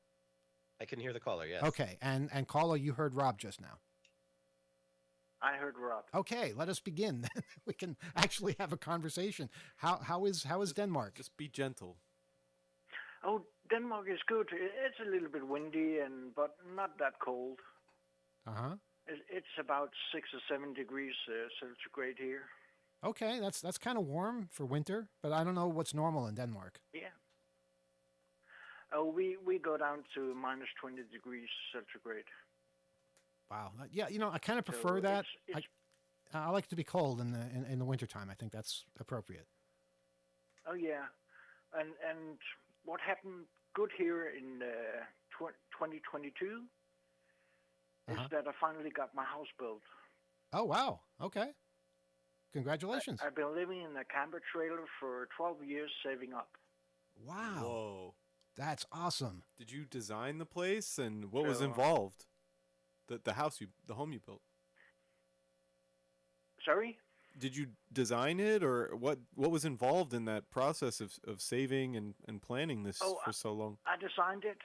I can hear the caller. Yes. Okay. And caller, you heard Rob just now. I heard Rob. Okay, let us begin. We can actually have a conversation. How is Denmark? Just be gentle. Oh, Denmark is good. It's a little bit windy, but not that cold. Uh-huh. It's about 6 or 7 degrees centigrade here. Okay, that's kind of warm for winter, but I don't know what's normal in Denmark. Yeah. Oh, we go down to minus 20 degrees centigrade. Wow. Yeah, I kind of So prefer that. it's- I like it to be cold in the wintertime. I think that's appropriate. Oh yeah, and what happened good here in 2022 Uh-huh. is that I finally got my house built. Oh, wow. Okay. Congratulations. I've been living in a camper trailer for 12 years, saving up. Wow. Whoa. That's awesome. Did you design the place and what was So, involved? the home you built? Sorry? Did you design it, or what was involved in that process of saving and planning this Oh, for so long? I designed it.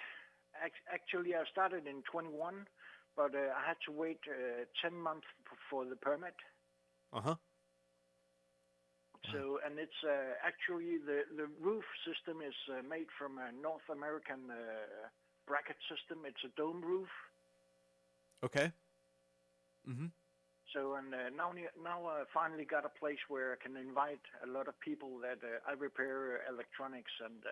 Actually, I started in 21, but I had to wait 10 months for the permit. Uh-huh. So, and it's actually the roof system is made from a North American bracket system. It's a dome roof. Okay. Mm-hmm. So, and now I finally got a place where I can invite a lot of people that I repair electronics, and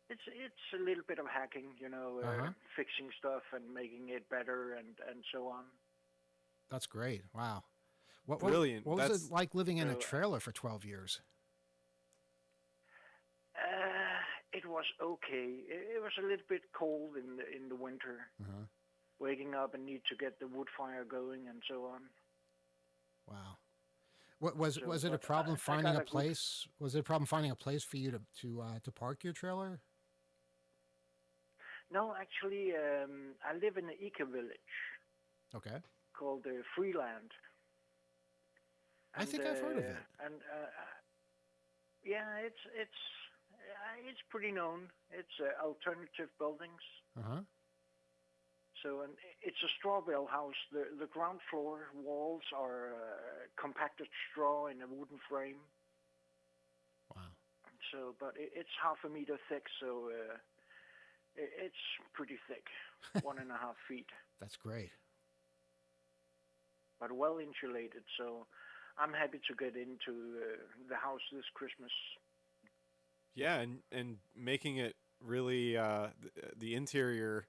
it's a little bit of hacking, fixing stuff and making it better and so on. That's great. Wow. Brilliant. What was it like living in a So, trailer for 12 years? It was okay. It was a little bit cold in the winter. Uh-huh. Waking up and need to get the wood fire going and so on. Wow. What was So, was it a but problem I finding got a a good. place? Was it a problem finding a place for you to park your trailer? No, actually, I live in an eco village Okay. called Freeland. I think I've heard of it. And yeah, it's pretty known. It's alternative buildings. Uh-huh. So, and it's a straw bale house. The ground floor walls are compacted straw in a wooden frame. Wow. So, but it's 1/2 meter thick. So it's pretty thick, 1.5 feet, That's great. but well insulated. So I'm happy to get into the house this Christmas. Yeah, and making it really the interior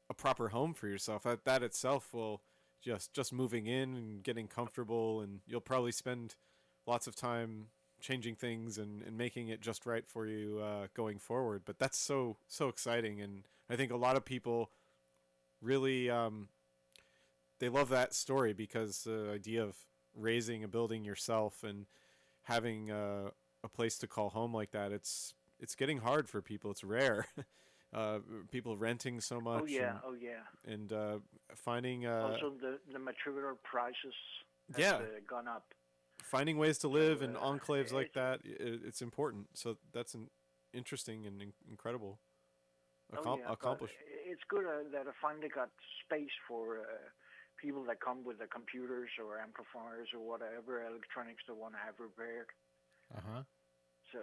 a proper home for yourself. That itself will just moving in and getting comfortable, and you'll probably spend lots of time changing things and making it just right for you going forward. But that's so exciting, and I think a lot of people really they love that story because the idea of raising a building yourself and having a place to call home like that, it's getting hard for people. It's rare. People renting so much. Oh yeah, oh yeah. And finding Also, the material prices have yeah, gone up. finding ways to So live in enclaves like it's that, it's important. So that's an interesting and incredible oh yeah, but accomplishment. it's good that I finally got space for people that come with the computers or amplifiers or whatever electronics they want to have repaired. Uh-huh. So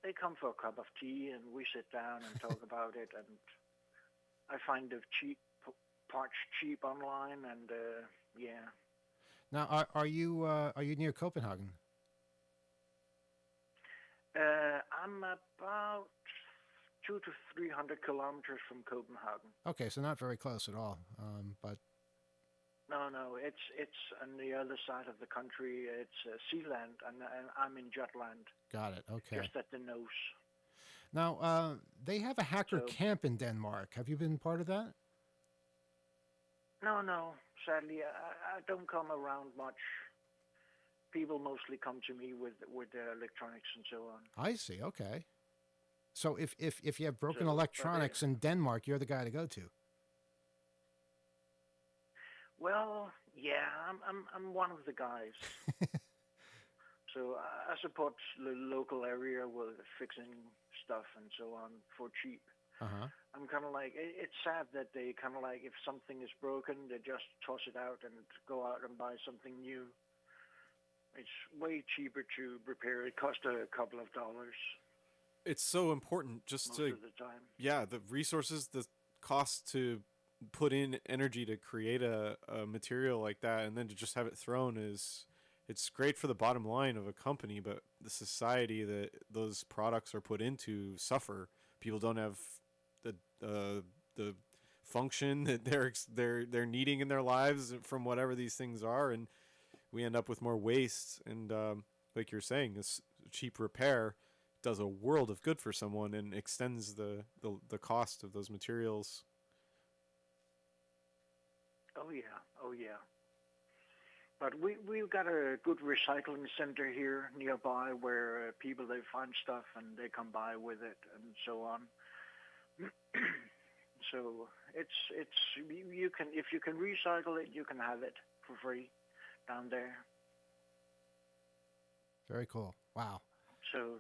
they come for a cup of tea and we sit down and talk about it, and I find the parts cheap online, and yeah. Now, are you near Copenhagen? I'm about 200 to 300 kilometers from Copenhagen. Okay, so not very close at all. But No, it's on the other side of the country. It's Sealand, and I'm in Jutland, got it. Okay. just at the nose. Now, they have a hacker So camp in Denmark. Have you been part of that? no, sadly, I don't come around much. People mostly come to me with their electronics and so on. I see. Okay. So if you have broken So, but electronics in Denmark, you're the guy to go to. well, yeah, I'm one of the guys. So I support the local area with fixing stuff and so on for cheap. Uh-huh. I'm kind of like, it's sad that they kind of like, if something is broken, they just toss it out and go out and buy something new. It's way cheaper to repair. It costs a couple of dollars It's so important just most to of the time. yeah, the resources, the cost to put in energy to create a material like that, and then to just have it thrown it's great for the bottom line of a company, but the society that those products are put into suffer. People don't have the function that they're needing in their lives from whatever these things are, and we end up with more waste. And like you're saying, this cheap repair does a world of good for someone and extends the cost of those materials. Oh yeah. But we've got a good recycling center here nearby where people, they find stuff and they come by with it and so on. So you can, if you can recycle it, you can have it for free down there. Very cool. Wow. So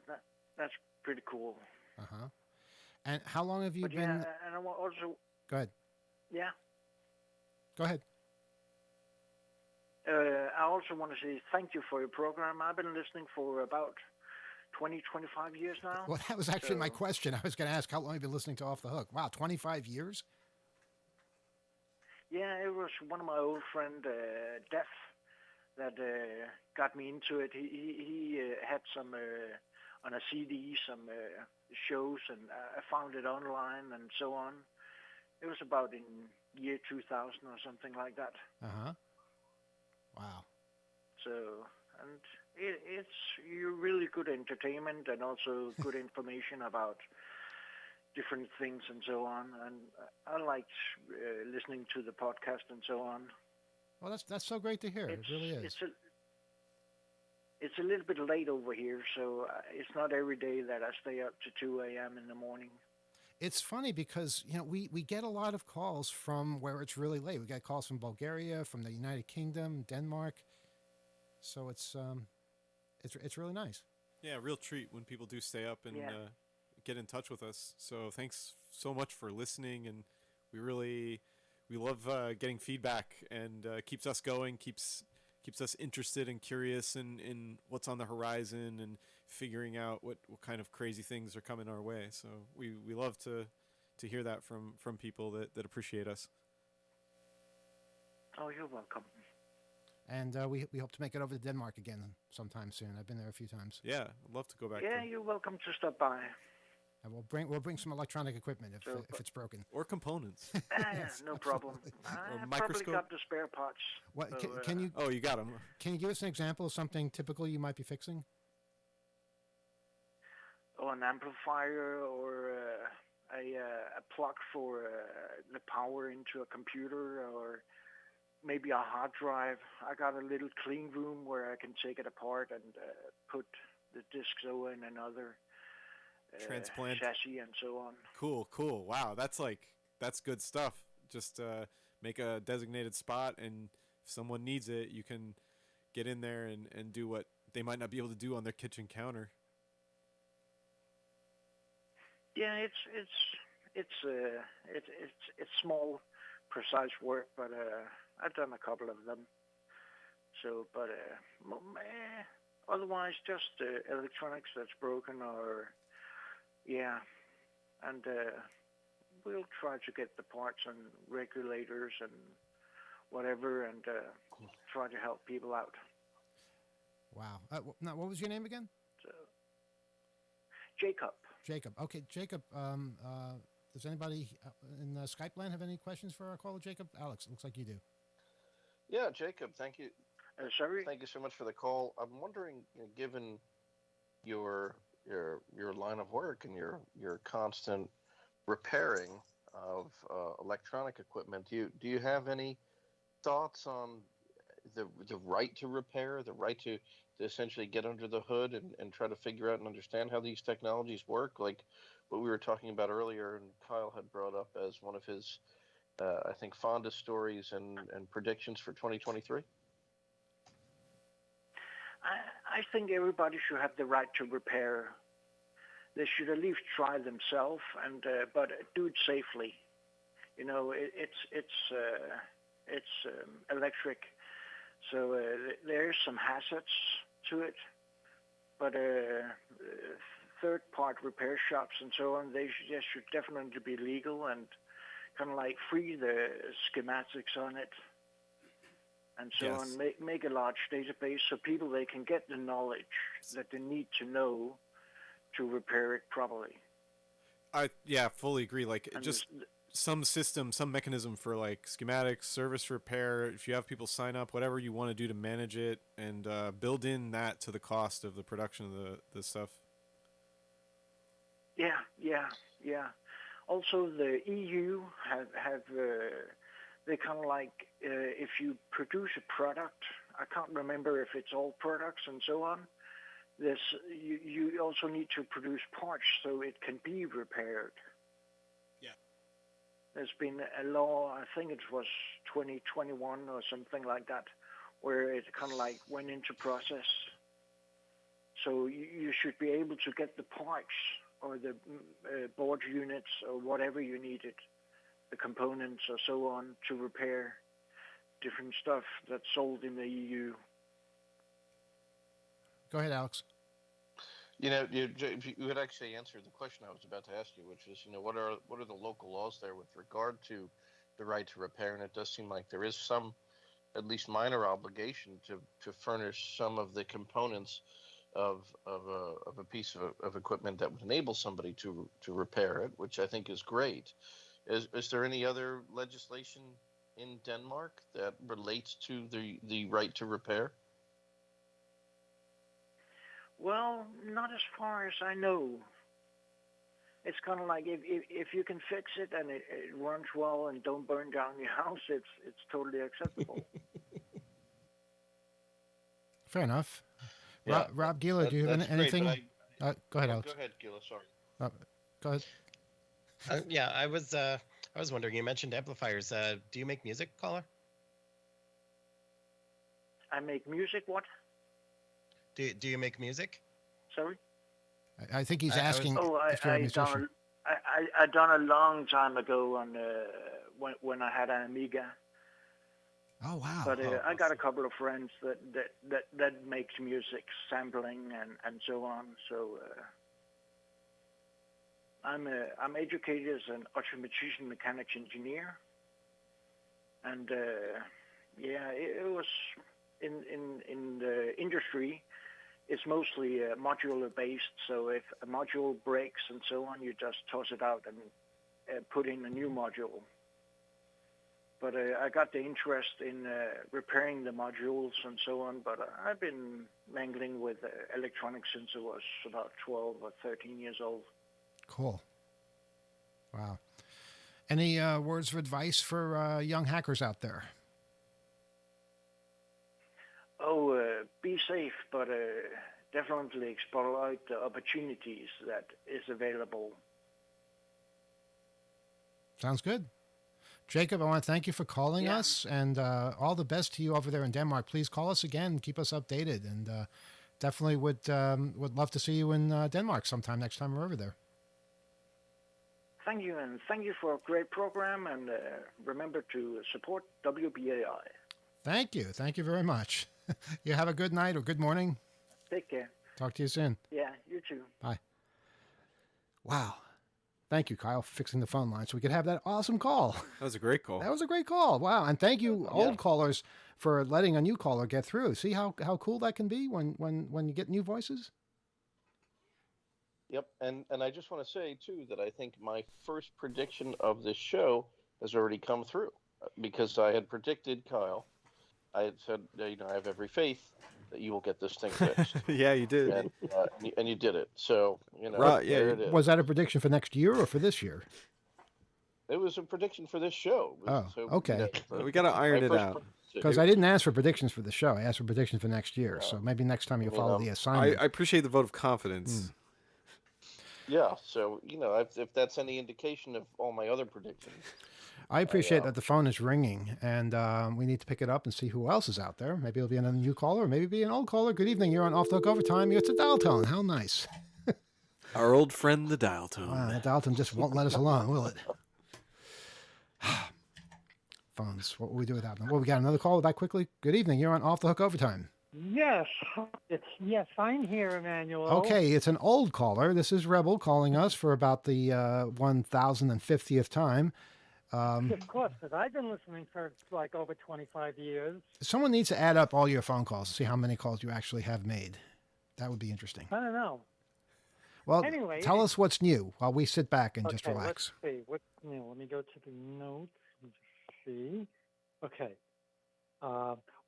that's pretty cool. Uh-huh. And how long have you But been? yeah, and I want also, Go ahead. yeah. Go ahead. I also want to say thank you for your program. I've been listening for about 20, 25 years now. Well, that was actually my So- question. I was going to ask how long have you been listening to Off the Hook? Wow, 25 years? Yeah, it was one of my old friend, Def, that got me into it. He had some on a CD, some shows, and I found it online and so on. It was about in year 2000 or something like that. Uh-huh. Wow. So, and it's really good entertainment and also good information about different things and so on. And I liked listening to the podcast and so on. Well, that's so great to hear. It really is. It's a little bit late over here, so it's not every day that I stay up to 2 a.m. in the morning. It's funny because, we get a lot of calls from where it's really late. We get calls from Bulgaria, from the United Kingdom, Denmark. So it's really nice. Yeah, real treat when people do stay up and Yeah. get in touch with us. So thanks so much for listening, and we love getting feedback, and keeps us going, keeps us interested and curious in what's on the horizon and figuring out what kind of crazy things are coming our way. So we love to hear that from people that appreciate us. Oh, you're welcome. And we hope to make it over to Denmark again sometime soon. I've been there a few times. Yeah, I'd love to go back. Yeah, you're welcome to stop by. And we'll bring some electronic equipment if it's broken. Or components. Yes, No problem. absolutely. I probably microscope. got the spare parts. What So, can you Oh, you got them. give us an example of something typical you might be fixing? or an amplifier or a plug for the power into a computer or maybe a hard drive. I got a little clean room where I can take it apart and put the discs over in another Transplant. chassis and so on. Cool. Wow, that's good stuff. Just make a designated spot, and if someone needs it, you can get in there and do what they might not be able to do on their kitchen counter. Yeah, it's small, precise work, but I've done a couple of them. So, but otherwise, just electronics that's broken, or and we'll try to get the parts and regulators and whatever, and try to help people out. Wow. Now, what was your name again? So, Jacob. Jacob. Okay, Jacob. Does anybody in Skype land have any questions for our caller, Jacob? Alex, it looks like you do. Yeah, Jacob, thank you. Sorry. Thank you so much for the call. I'm wondering, given your line of work and your constant repairing of electronic equipment, do you have any thoughts on the right to repair, the right to essentially get under the hood and try to figure out and understand how these technologies work, like what we were talking about earlier and Kyle had brought up as one of his I think fondest stories and predictions for 2023? I think everybody should have the right to repair. They should at least try themselves, and but do it safely. You know, it's electric, so there's some hazards to it. But third-part repair shops and so on, they should definitely be legal and kind of like free the schematics on it and so Yes. on. Make a large database so people, they can get the knowledge that they need to know to repair it properly. I fully agree. Like And just there's- some system, some mechanism for like schematics, service repair. If you have people sign up, whatever you want to do to manage it, and build in that to the cost of the production of the stuff. Yeah. Also, the EU have they kind of like if you produce a product, I can't remember if it's all products and so on. You also need to produce parts so it can be repaired. Yeah. There's been a law, I think it was 2021 or something like that, where it kind of like went into process. So you should be able to get the parts or the board units or whatever you needed, the components or so on, to repair different stuff that's sold in the EU. Go ahead, Alex. You know, you had actually answered the question I was about to ask you, which is, you know, what are the local laws there with regard to the right to repair? And it does seem like there is some, at least minor, obligation to furnish some of the components of a piece of equipment that would enable somebody to repair it, which I think is great. Is there any other legislation in Denmark that relates to the right to repair? Well, not as far as I know. It's kind of like if you can fix it and it runs well and don't burn down your house, it's totally acceptable. Fair enough. Yeah, Rob Gila, do you have that's anything? great, Go ahead, Alex. Go ahead, Gila. Sorry. Go ahead. Yeah, I was wondering. You mentioned amplifiers. Do you make music, caller? I make music. What? Do you make music? Sorry. I think he's I was- asking Oh, if you're a musician. I done a long time ago on when I had an Amiga. Oh, wow. But I got a couple of friends that makes music, sampling and so on. So I'm educated as an automatician mechanics engineer, and yeah, it was in the industry. It's mostly modular based. So if a module breaks and so on, you just toss it out and put in a new module. But I got the interest in repairing the modules and so on. But I've been mangling with electronics since I was about 12 or 13 years old. Cool. Wow. Any words of advice for young hackers out there? Oh, be safe, but definitely exploit the opportunities that is available. Sounds good. Jacob, I want to thank you for calling us, and all the best to you over there in Denmark. Please call us again, keep us updated, and definitely would love to see you in Denmark sometime next time we're over there. Thank you, and thank you for a great program, and remember to support WBAI. Thank you. Thank you very much. You have a good night or good morning. Take care. Talk to you soon. Yeah, you too. Bye. Wow. Thank you, Kyle, for fixing the phone line so we could have that awesome call. That was a great call. That was a great call. Wow. And thank you, old callers, for letting a new caller get through. See how cool that can be when you get new voices? Yep, and I just want to say, too, that I think my first prediction of this show has already come through, because I had predicted, Kyle, I had said, you know, I have every faith that you will get this thing fixed. Yeah, you did. And you did it. So, you know, Right, yeah, there it is. Was that a prediction for next year or for this year? It was a prediction for this show. Oh, okay. We got to iron it out. Because I didn't ask for predictions for the show. I asked for predictions for next year. So maybe next time you'll You follow know, the assignment. I appreciate the vote of confidence. Yeah, so, you know, if that's any indication of all my other predictions. I appreciate that the phone is ringing, and we need to pick it up and see who else is out there. Maybe it'll be another new caller, or maybe it'll be an old caller. Good evening. You're on Off the Hook Overtime. It's a dial tone. How nice. Our old friend, the dial tone. Wow, that dial tone just won't let us alone, will it? Phones. What will we do without them? Well, we got another call that quickly. Good evening. You're on Off the Hook Overtime. Yes, I'm here, Emmanuel. Okay, it's an old caller. This is Rebel calling us for about the 1050th time. Of course, because I've been listening for like over 25 years. Someone needs to add up all your phone calls to see how many calls you actually have made. That would be interesting. I don't know. Well, Anyway, tell us what's new while we sit back and just Okay, relax. let's see. What's new? Let me go to the notes and just see. Okay.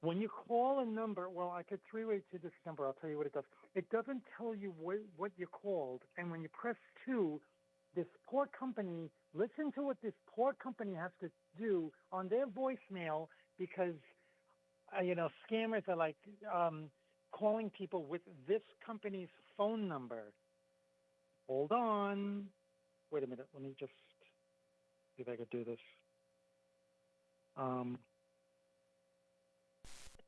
When you call a number, well, I could three-way to this number. I'll tell you what it does. It doesn't tell you what you called. And when you press 2, this poor company, listen to what this poor company has to do on their voicemail because, scammers are like calling people with this company's phone number. Hold on. Wait a minute. Let me just see if I could do this. All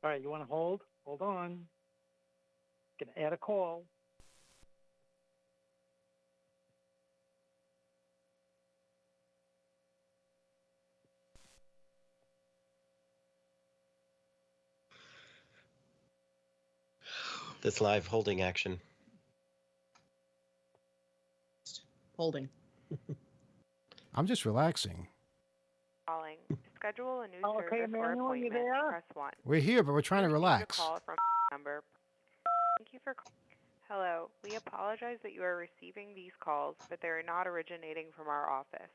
right, you want to hold? Hold on. Gonna add a call. This live holding action. Holding. I'm just relaxing. Calling. Schedule a new Oh, okay, service or Emmanuel, you appointment. there? Press 1. We're here, but we're trying to Received relax. A call from number. Thank you for calling. Hello. We apologize that you are receiving these calls, but they are not originating from our office.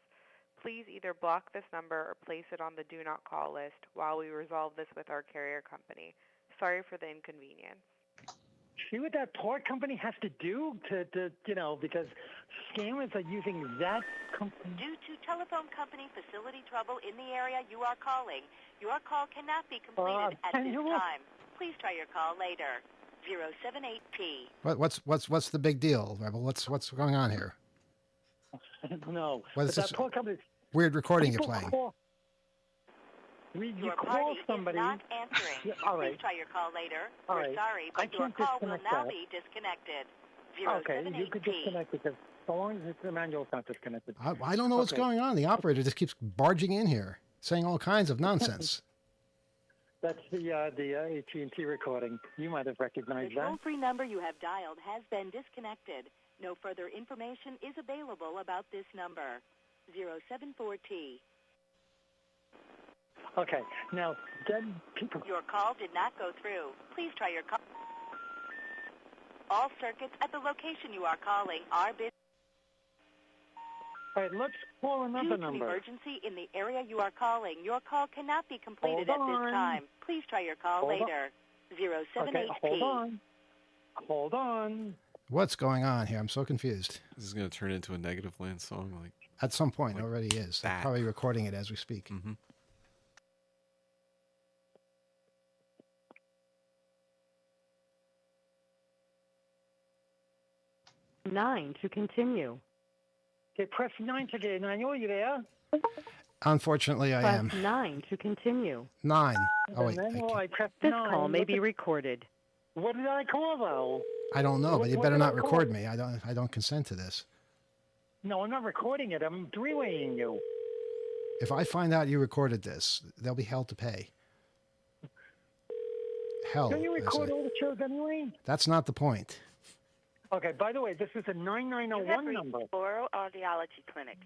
Please either block this number or place it on the do not call list while we resolve this with our carrier company. Sorry for the inconvenience. See what that tour company has to do to because scammers are using that company. Due to telephone company facility trouble in the area you are calling, your call cannot be completed at this time. Please try your call later. 078P. What's the big deal, Rebel? What's going on here? No, What but is that this tour company. weird recording you're People playing? You Your call party somebody. is not answering. Yeah, all right. Please try your call later. All We're right. sorry, I but your can't call will disconnect now that. be disconnected. Okay, you could 078P. disconnect because so long as the manual's not disconnected. I don't know what's Okay. going on. The operator just keeps barging in here, saying all kinds of nonsense. That's the AT&T recording. You might have The recognized that. toll-free number you have dialed has been disconnected. No further information is available about this number. 074T. Okay, now then people. Your call did not go through. Please try your call. All circuits at the location you are calling are busy. All right, let's call Due another to the number. emergency in the area you are calling, your call cannot be completed Hold at on. this time. Please try your call Hold on. later. 078P. Okay, hold on. Hold on. What's going on here? I'm so confused. This is going to turn into a Negative Land song. Like, At some point, Like it already is. They're that. probably recording it as we speak. mm-hmm. 9 to continue. Okay, press 9 to get Emmanuel, you there? Unfortunately, I Press am. 9 to continue. 9. Oh, wait. Emmanuel, I pressed This 9. call may What be the- recorded. What did I call though? I don't know, but you what better did not I call? record me. I don't consent to this. No, I'm not recording it. I'm three-waying you. If I find out you recorded this, there'll be hell to pay. Hell. Don't you I record say. all the shows anyway? That's not the point. Okay, by the way, this is a 9901 number. Oral Audiology Clinic.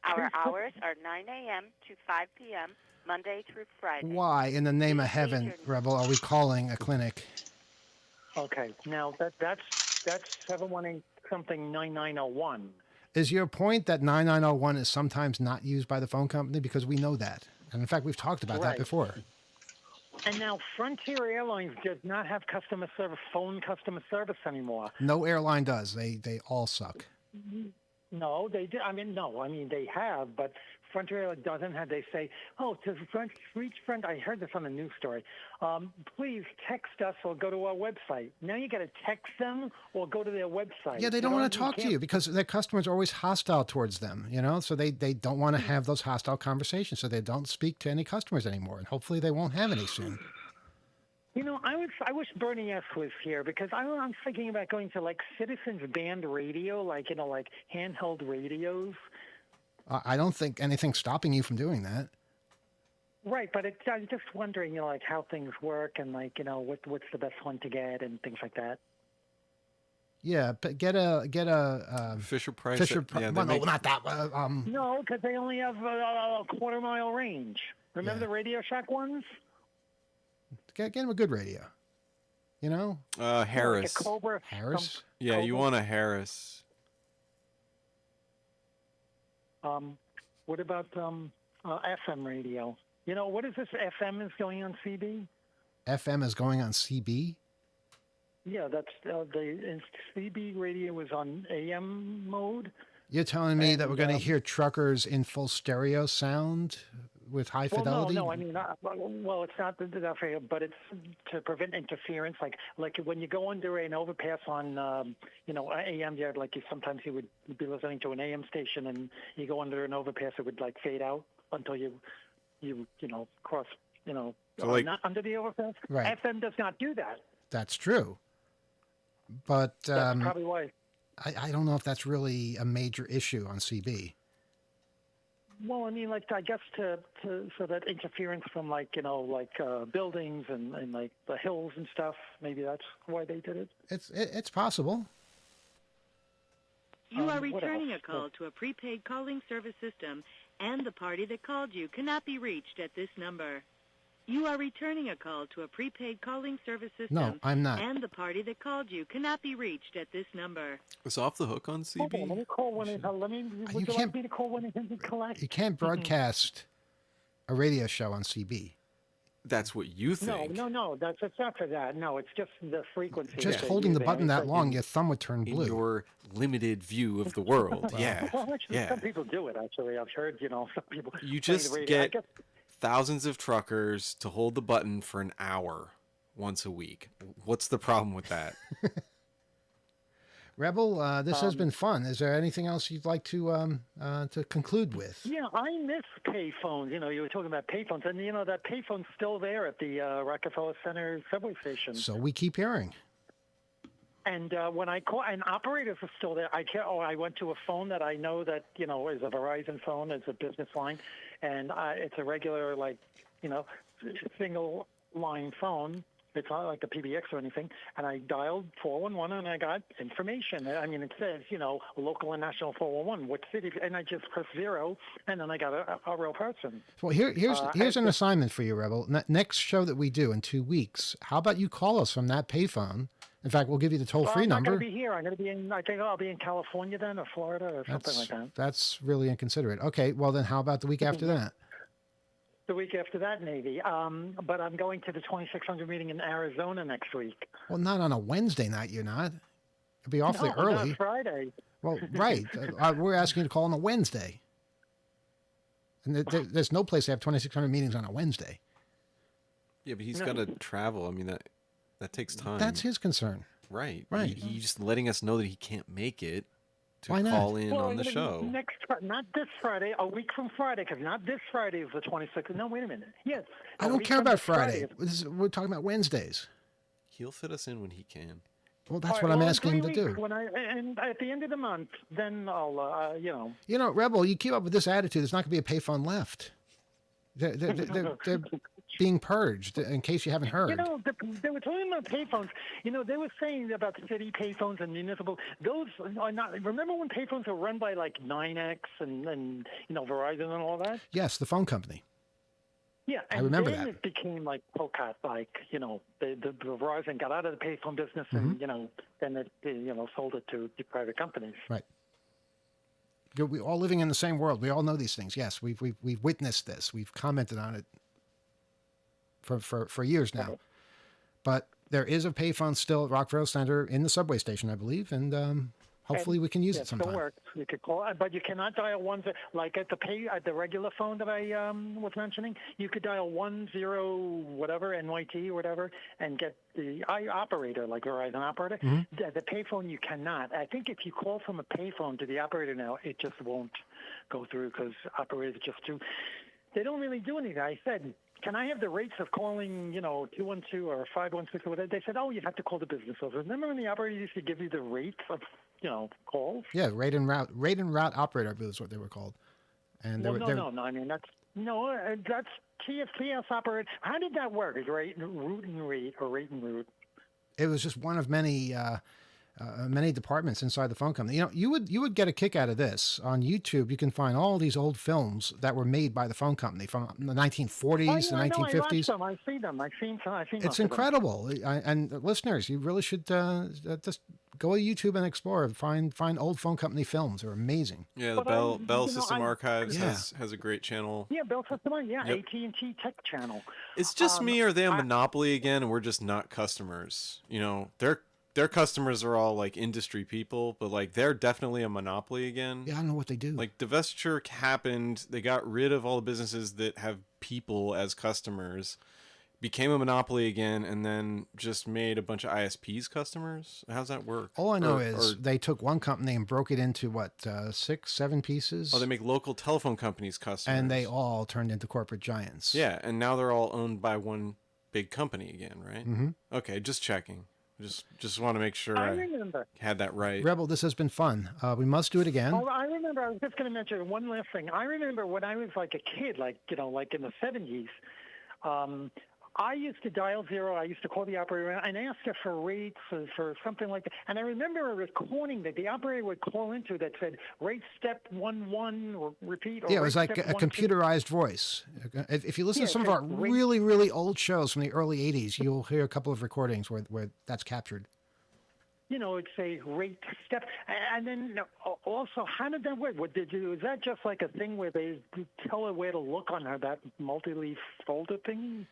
Our hours are 9 a.m. to 5 p.m., Monday through Friday. Why, in the name of heaven, Rebel, are we calling a clinic? Okay, now that's 718 something 9901. Is your point that 9901 is sometimes not used by the phone company? Because we know that. And in fact, we've talked about that Right. before. And now Frontier Airlines does not have phone customer service anymore. No airline does. They all suck. No, they do. I mean, they have, but Frontier Airlines doesn't have. They say, oh, to reach friend. I heard this on a news story. Please text us or go to our website. Now you got to text them or go to their website. Yeah, they don't want to talk to you because their customers are always hostile towards them, so they don't want to have those hostile conversations, so they don't speak to any customers anymore, and hopefully they won't have any soon. I wish Bernie S was here because I'm thinking about going to like Citizens Band Radio, like handheld radios. I don't think anything's stopping you from doing that. Right, but I'm just wondering, like how things work and what's the best one to get and things like that. Yeah, but get a Fisher Price. Yeah, well, no, not that. No, because they only have a quarter-mile range. Remember the Radio Shack ones? Get him a good radio. Harris. Like a Cobra. Harris? Yeah, you want a Harris. What about FM radio? What is this FM is going on CB? FM is going on CB? Yeah, that's the CB radio is on AM mode. You're telling me that we're going to hear truckers in full stereo sound with high Well, fidelity? no. I mean, well, it's not that way, but it's to prevent interference. Like when you go under an overpass on, AM, sometimes you would be listening to an AM station, and you go under an overpass, it would like fade out until you cross, So, like- not under the overpass. Right. FM does not do that. That's true. But That's probably why. I don't know if that's really a major issue on CB. Well, I mean, I guess so that interference from buildings and like the hills and stuff. Maybe that's why they did it. It's possible. You are what returning else? a call to a prepaid calling service system, and the party that called you cannot be reached at this number. You are returning a call to a prepaid calling service system. No, I'm not. And the party that called you cannot be reached at this number. It's Off the Hook on Hold on, let CB. me call one. Would you like me to call 1-800-COLLECT? You can't broadcast a radio show on CB. That's what you think. No. It's not for that. No, it's just the frequency. Just that holding the they're button that using. long, your thumb would turn In blue. your limited view of the world. Yeah. Well, actually, Yeah. some people do it. Actually, I've heard. Some people. You play the just radio. I get guess- thousands of truckers to hold the button for an hour once a week. What's the problem with that? Rebel, this has been fun. Is there anything else you'd like to conclude with? Yeah, I miss payphones. You were talking about payphones, and that payphone's still there at the Rockefeller Center subway station. So we keep hearing. And when I call, and operators are still there. I went to a phone that I know that is a Verizon phone. It's a business line, and it's a regular single line phone. It's not like the PBX or anything. And I dialed 411 and I got information. I mean, it says local and national 411, what city, and I just pressed 0, and then I got a real person. Well, here's an assignment for you, Rebel. Next show that we do in 2 weeks, how about you call us from that payphone? In fact, we'll give you the toll-free I'm not number. going to be here. I'm going to be in. I think I'll be in California then, or Florida, or something like that. That's really inconsiderate. Okay, well then, how about the week after that? The week after that, maybe. But I'm going to the 2600 meeting in Arizona next week. Well, not on a Wednesday night. You're not. It'd be awfully No, early. not Friday. Well, right. We're asking you to call on a Wednesday. And there's no place to have 2600 meetings on a Wednesday. Yeah, but he's got to travel. I mean, that takes time. That's his concern. Right. Right. He's just letting us know that he can't make it to Why not? call in Well, on the show. Not this Friday, a week from Friday, because not this Friday is the 26th. No, wait a minute. Yes. I don't care about Friday. We're talking about Wednesdays. He'll fit us in when he can. Well, that's what I'm asking him to do. And at the end of the month, then I'll, Rebel, you keep up with this attitude, there's not going to be a payphone left. They're being purged, in case you haven't heard. They were talking about payphones. They were saying about the city payphones and municipal. Those are not. Remember when payphones were run by like NYNEX and Verizon and all that? Yes, the phone company. Yeah, I and remember then that. it became like Pocat, the Verizon got out of the payphone business, and then it sold it to private companies. Right. We're all living in the same world. We all know these things. Yes, we've witnessed this. We've commented on it for years now. But there is a payphone still at Rockville Center in the subway station, I believe, and hopefully we can use it sometime. It still works. You could call, but you cannot dial ones like at the regular phone that I was mentioning. You could dial 10 whatever NYT or whatever and get the operator, like Verizon operator. The payphone you cannot. I think if you call from a payphone to the operator now, it just won't go through because operators just do. They don't really do anything. I said, can I have the rates of calling, 212 or 516 or whatever? They said, oh, you have to call the business office. Remember when the operator used to give you the rates of, calls? Yeah, rate and route operator, I believe is what they were called. And No. I mean, that's TFCS operator. How did that work? Is route and rate or rate and route? It was just one of many departments inside the phone company. You would get a kick out of this. On YouTube, you can find all these old films that were made by the phone company from the 1940s, the 1950s. I see them. I've seen It's incredible. And listeners, you really should just go to YouTube and explore. Find old phone company films. They're amazing. Yeah, the Bell System Archives has a great channel. Yeah, Bell System, Yep. AT&T Tech channel. It's just me, or are they a monopoly again, and we're just not customers? their customers are all like industry people, but like they're definitely a monopoly again. Yeah, I don't know what they do. Like divestiture happened, they got rid of all the businesses that have people as customers, became a monopoly again, and then just made a bunch of ISPs customers. How's that work? All I know is they took one company and broke it into what, 6, 7 pieces? Oh, they make local telephone companies customers. And they all turned into corporate giants. Yeah, and now they're all owned by one big company again, right? Mm-hmm. Okay, just checking. Just want to make sure I remember. Had that right. Rebel, this has been fun. We must do it again. Oh, I remember. I was just going to mention one last thing. I remember when I was like a kid, like like in the 70s. I used to dial 0. I used to call the operator and ask her for rates for something like that. And I remember a recording that the operator would call into that said rate step 11 or repeat. Or yeah, it was like a 12. computerized voice. If you listen to some of our really, really old shows from the early 80s, you'll hear a couple of recordings where that's captured. It'd say rate step. And then also, how did that work? Was that just like a thing where they tell her where to look on that multi-leaf folder thing?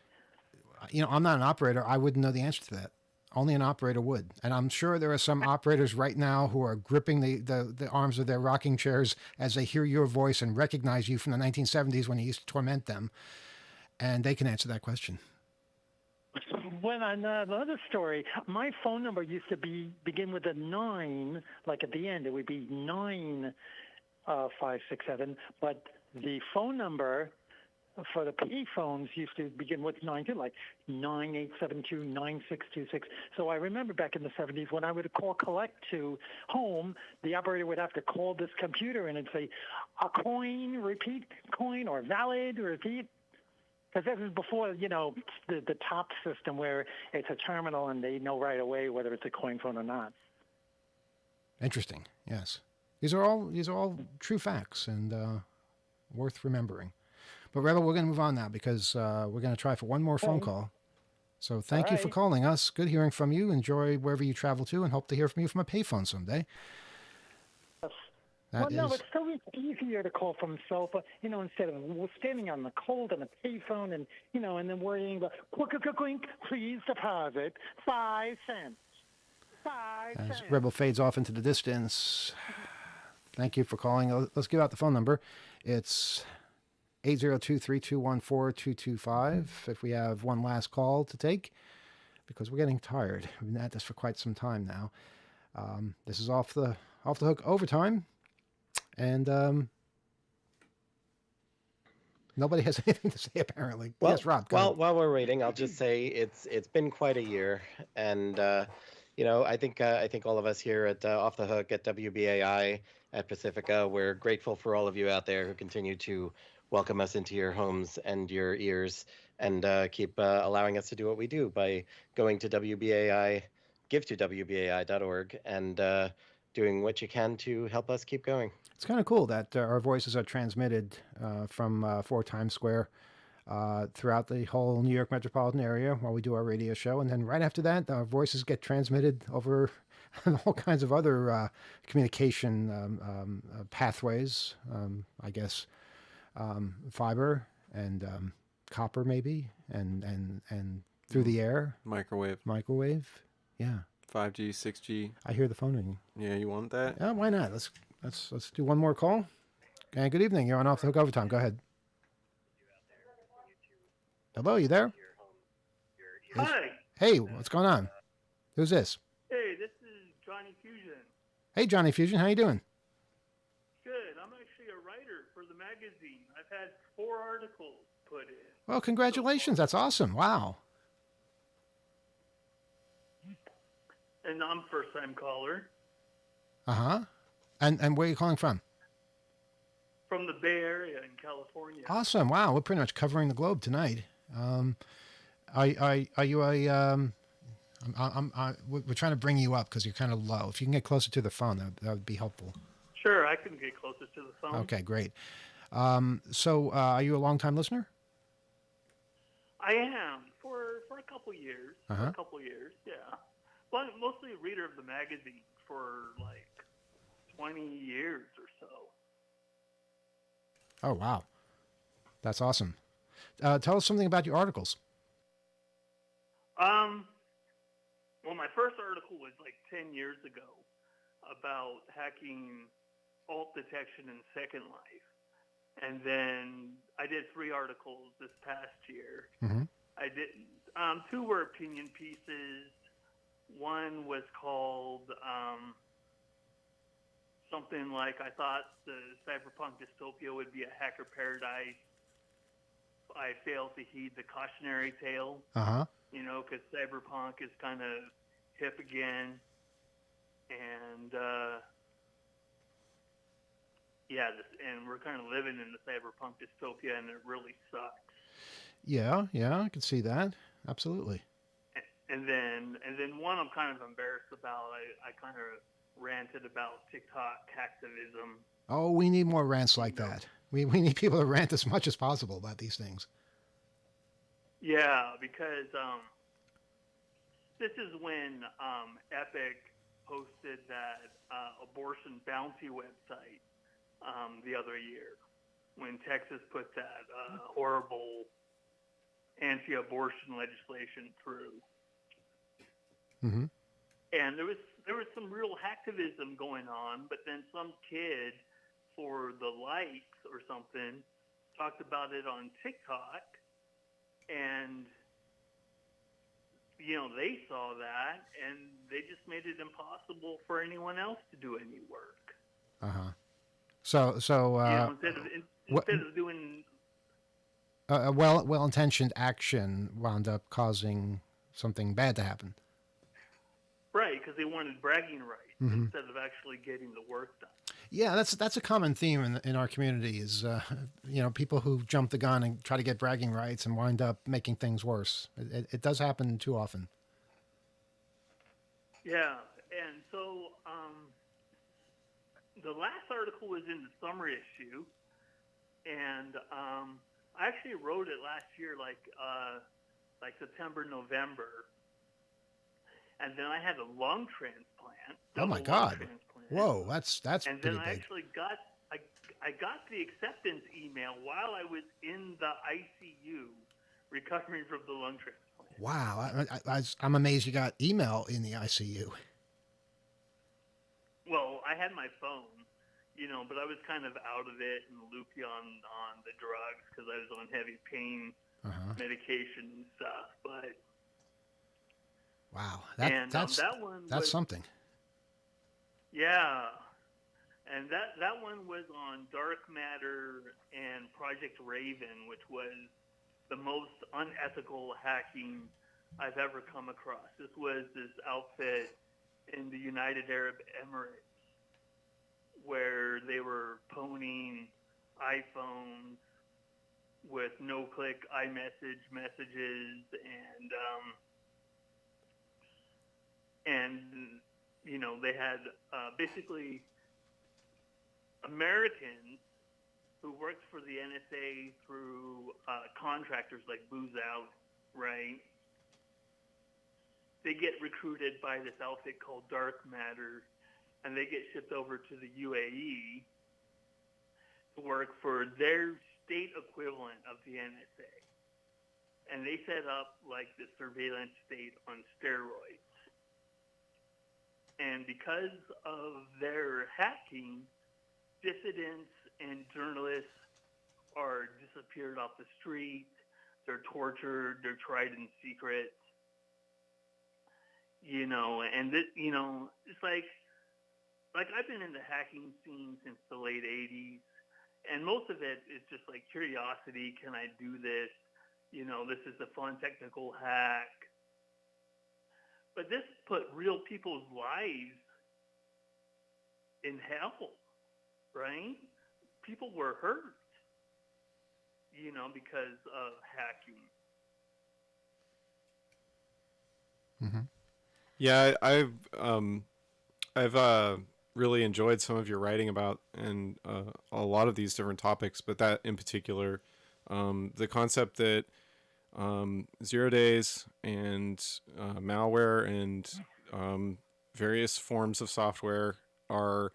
I'm not an operator. I wouldn't know the answer to that. Only an operator would. And I'm sure there are some operators right now who are gripping the arms of their rocking chairs as they hear your voice and recognize you from the 1970s when you used to torment them. And they can answer that question. Well, on another story, my phone number used to begin with a 9, like at the end. It would be 9567. But the phone number for the P phones used to begin with 9 too, like 9872-9626. So I remember back in the 70s when I would call collect to home, the operator would have to call this computer in and say, a coin, repeat coin, or valid, repeat. Because this is before, the top system where it's a terminal and they know right away whether it's a coin phone or not. Interesting. Yes. These are all true facts and worth remembering. But Rebel, we're going to move on now because we're going to try for one more phone call. So thank you for calling us. Good hearing from you. Enjoy wherever you travel to and hope to hear from you from a payphone someday. It's so much easier to call from cell phone, instead of standing on the cold on a payphone and, and then worrying about, clink, please deposit 5 cents. 5 cents. As Rebel fades off into the distance, thank you for calling. Let's give out the phone number. It's 802-321-4225 if we have one last call to take, because we're getting tired. We've been at this for quite some time now. This is off the hook overtime, and nobody has anything to say apparently. Well, yes, Rob. While we're waiting, I'll just say it's been quite a year, and I think all of us here at Off the Hook at WBAI at Pacifica, we're grateful for all of you out there who continue to welcome us into your homes and your ears, and keep allowing us to do what we do by going to WBAI, give to WBAI.org, and doing what you can to help us keep going. It's kind of cool that our voices are transmitted from 4 Times Square throughout the whole New York metropolitan area while we do our radio show. And then right after that, our voices get transmitted over all kinds of other communication pathways, I guess. Fiber and copper maybe, and through the air. Microwave. Yeah. 5G, 6G. I hear the phone ringing. Yeah, you want that? Yeah, why not? Let's do one more call. Okay, good evening. You're on Off the Hook Overtime. Go ahead. Hello, you there? Hi. Hey, what's going on? Who's this? Hey, this is Johnny Fusion. Hey, Johnny Fusion. How you doing? Good. I'm actually a writer for the magazine. I've had 4 articles put in. Well, congratulations. That's awesome. Wow. And I'm a first-time caller. Uh-huh. And where are you calling from? From the Bay Area in California. Awesome. Wow. We're pretty much covering the globe tonight. Are you a... we're trying to bring you up because you're kind of low. If you can get closer to the phone, that would be helpful. Sure, I can get closer to the phone. Okay, great. So are you a long-time listener? I am for a couple years. Uh-huh. For a couple years, yeah. But mostly a reader of the magazine for like 20 years or so. Oh, wow. That's awesome. Tell us something about your articles. well, my first article was like 10 years ago about hacking alt detection in Second Life. And then I did 3 articles this past year. Mm-hmm. I did 2 were opinion pieces. One was called something like, I thought the cyberpunk dystopia would be a hacker paradise. I failed to heed the cautionary tale. Uh-huh. You know, because cyberpunk is kind of hip again. And and we're kind of living in the cyberpunk dystopia, and it really sucks. Yeah, I can see that. Absolutely. And then one I'm kind of embarrassed about. I kind of ranted about TikTok hacktivism. Oh, we need more rants like that. We need people to rant as much as possible about these things. Yeah, because this is when Epic posted that abortion bounty website the other year, when Texas put that horrible anti-abortion legislation through. Mm-hmm. And there was some real hacktivism going on, but then some kid, for the likes or something, talked about it on TikTok, and you know, they saw that, and they just made it impossible for anyone else to do any work. Uh-huh. So instead of doing a well-intentioned action wound up causing something bad to happen. Right, because they wanted bragging rights instead of actually getting the work done. Yeah, that's a common theme in our community is, people who jump the gun and try to get bragging rights and wind up making things worse. It does happen too often. Yeah, and so the last article was in the summer issue, and I actually wrote it last year, like September, November. And then I had a lung transplant. Oh my God! Whoa, that's and pretty then I big. actually got the acceptance email while I was in the ICU recovering from the lung transplant. Wow, I'm amazed you got email in the ICU. Well, I had my phone, but I was kind of out of it and loopy on the drugs because I was on heavy pain medication and stuff, but. Wow, that one that's something. Yeah, and that one was on Dark Matter and Project Raven, which was the most unethical hacking I've ever come across. This was this outfit in the United Arab Emirates where they were pwning iPhones with no-click iMessage messages and they had basically Americans who worked for the NSA through contractors like Booz Allen, right? They get recruited by this outfit called Dark Matter, and they get shipped over to the UAE to work for their state equivalent of the NSA. And they set up like the surveillance state on steroids. And because of their hacking, dissidents and journalists are disappeared off the street. They're tortured. They're tried in secret. And this, it's like I've been in the hacking scene since the late 80s, and most of it is just like curiosity. Can I do this? This is a fun technical hack. But this put real people's lives in hell, right? People were hurt, because of hacking. Mm-hmm. Yeah, I've really enjoyed some of your writing about and a lot of these different topics, but that in particular, the concept that 0 days and malware and various forms of software are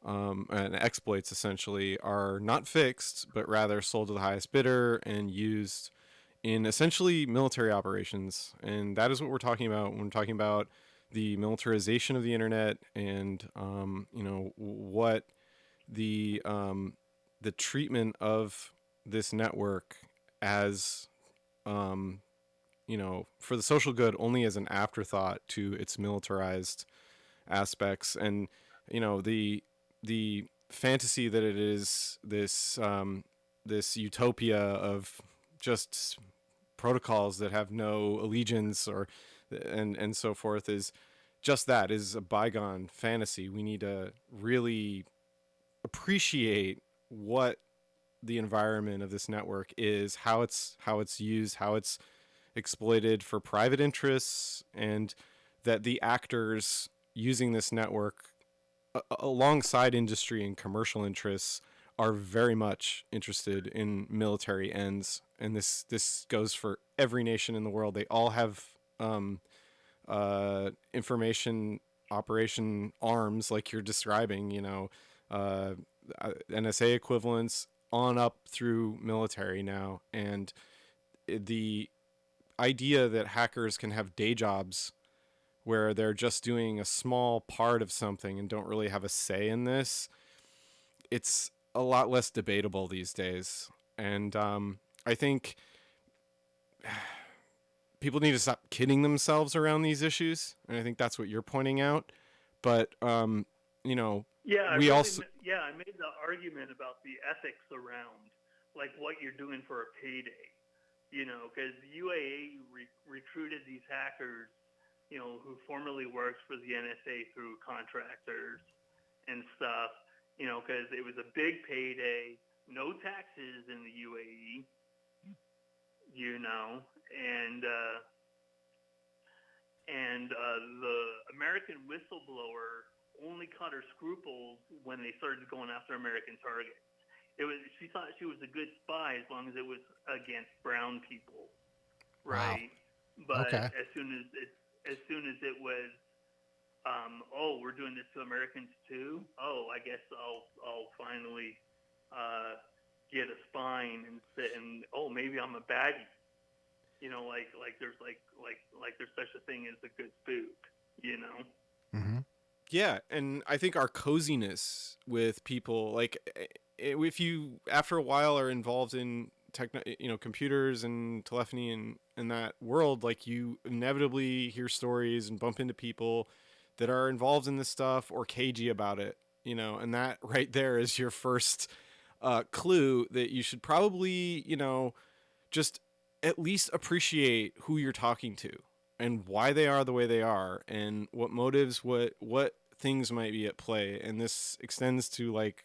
and exploits essentially are not fixed, but rather sold to the highest bidder and used in essentially military operations, and that is what we're talking about when we're talking about the militarization of the internet, and what the treatment of this network as for the social good only as an afterthought to its militarized aspects, and the fantasy that it is this utopia of just protocols that have no allegiance and so forth is just that, is a bygone fantasy. We need to really appreciate what the environment of this network is, how it's used, how it's exploited for private interests, and that the actors using this network alongside industry and commercial interests are very much interested in military ends, and this goes for every nation in the world. They all have information operation arms like you're describing, NSA equivalents on up through military now, and the idea that hackers can have day jobs where they're just doing a small part of something and don't really have a say in this, it's a lot less debatable these days. And I think people need to stop kidding themselves around these issues, and I think that's what you're pointing out. But I made the argument about the ethics around like what you're doing for a payday, because UAE recruited these hackers, who formerly worked for the NSA through contractors and stuff, because it was a big payday, no taxes in the UAE, and the American whistleblower only cut her scruples when they started going after American targets. She thought she was a good spy as long as it was against brown people, right? Wow. But okay. as soon as it was, we're doing this to Americans too. Oh, I guess I'll finally get a spine and sit and maybe I'm a baddie. Like there's such a thing as a good spook. Mm-hmm. Yeah, and I think our coziness with people, like if you after a while are involved in computers and telephony and that world, like you inevitably hear stories and bump into people that are involved in this stuff or cagey about it, and that right there is your first clue that you should probably, just at least appreciate who you're talking to and why they are the way they are and what motives, what things might be at play. And this extends to like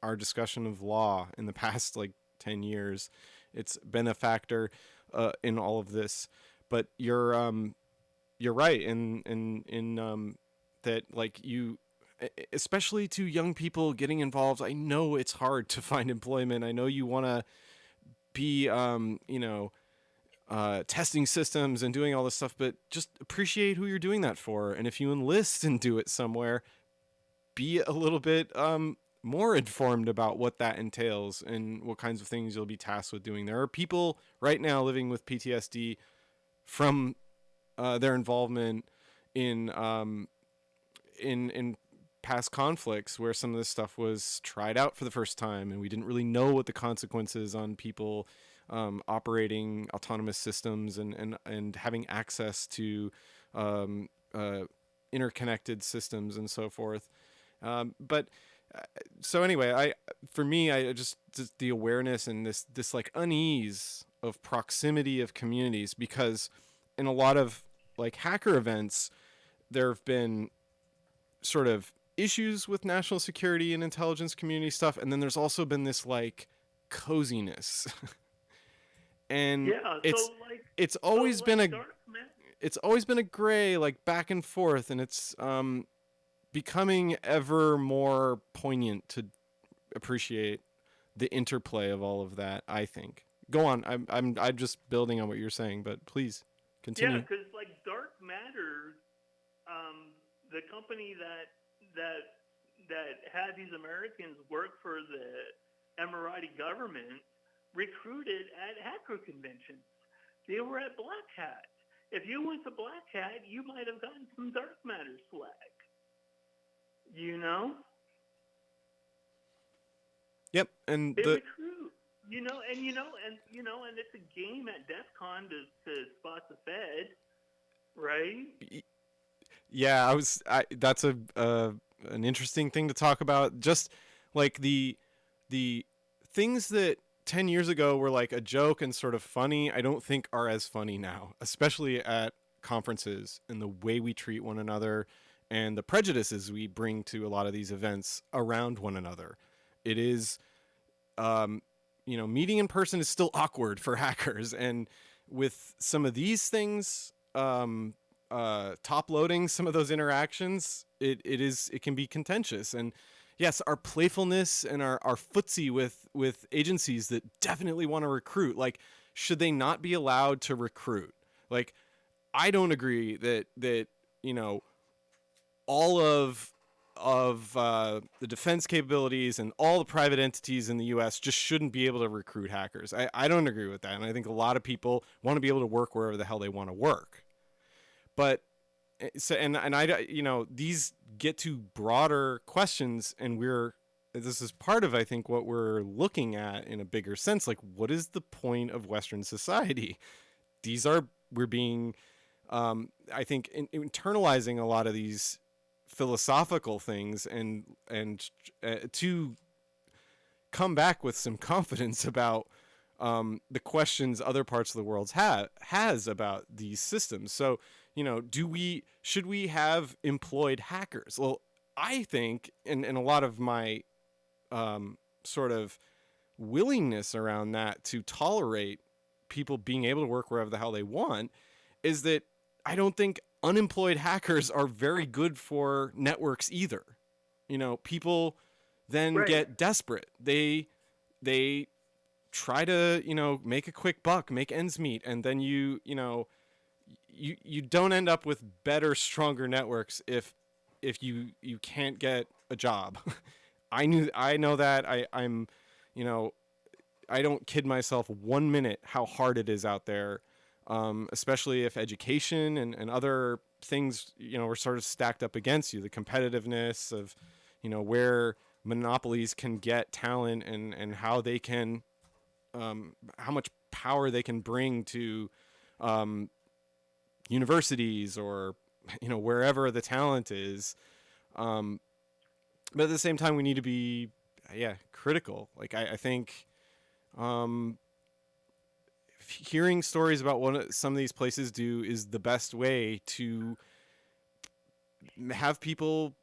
our discussion of law in the past, like 10 years. It's been a factor in all of this, but you're right in that, like, you, especially to young people getting involved. I know it's hard to find employment. I know you want to be, testing systems and doing all this stuff, but just appreciate who you're doing that for. And if you enlist and do it somewhere, be a little bit more informed about what that entails and what kinds of things you'll be tasked with doing. There are people right now living with PTSD from their involvement in past conflicts where some of this stuff was tried out for the first time, and we didn't really know what the consequences on people operating autonomous systems and having access to interconnected systems and so forth. So anyway, for me, I just the awareness and this like unease of proximity of communities, because in a lot of like hacker events, there have been sort of issues with national security and intelligence community stuff, and then there's also been this like coziness. And it's always been a gray, like back and forth, and it's becoming ever more poignant to appreciate the interplay of all of that, I think. Go on. I'm just building on what you're saying, but please continue. Yeah, because like Dark Matter, the company that had these Americans work for the Emirati government recruited at hacker conventions. They were at Black Hat. If you went to Black Hat, you might have gotten some dark matter swag. You know? Yep, and They the recruit. And it's a game at DEF CON to spot the Fed, right? yeah, that's an interesting thing to talk about. Just like the things that 10 years ago were like a joke and sort of funny, I don't think are as funny now, especially at conferences and the way we treat one another and the prejudices we bring to a lot of these events around one another. It is, meeting in person is still awkward for hackers. And with some of these things, top loading some of those interactions, it can be contentious. And yes, our playfulness and our footsie with agencies that definitely want to recruit, like, should they not be allowed to recruit? Like, I don't agree that all of the defense capabilities and all the private entities in the U.S. just shouldn't be able to recruit hackers. I don't agree with that, and I think a lot of people want to be able to work wherever the hell they want to work. But these get to broader questions, and this is part of, I think, what we're looking at in a bigger sense. Like, what is the point of Western society? We're being, I think, internalizing a lot of these philosophical things and to come back with some confidence about the questions other parts of the world has about these systems. So, should we have employed hackers? Well, I think, and a lot of my sort of willingness around that to tolerate people being able to work wherever the hell they want is that I don't think unemployed hackers are very good for networks either. People then get desperate. They try to, make a quick buck, make ends meet, and then you don't end up with better, stronger networks if you can't get a job. I know that. I don't kid myself 1 minute how hard it is out there, especially if education and other things, are sort of stacked up against you. The competitiveness of, where monopolies can get talent and how they can, how much power they can bring to universities or, wherever the talent is. But at the same time, we need to be, critical. Like, I think, hearing stories about what some of these places do is the best way to have people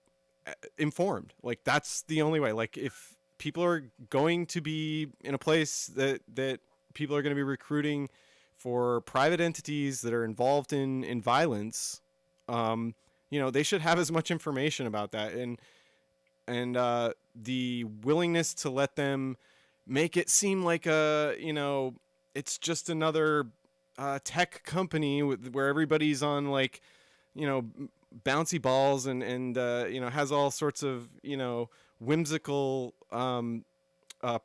informed. Like, that's the only way. Like, if people are going to be in a place that people are going to be recruiting for private entities that are involved in violence, they should have as much information about that and the willingness to let them make it seem like it's just another tech company where everybody's on bouncy balls and has all sorts of whimsical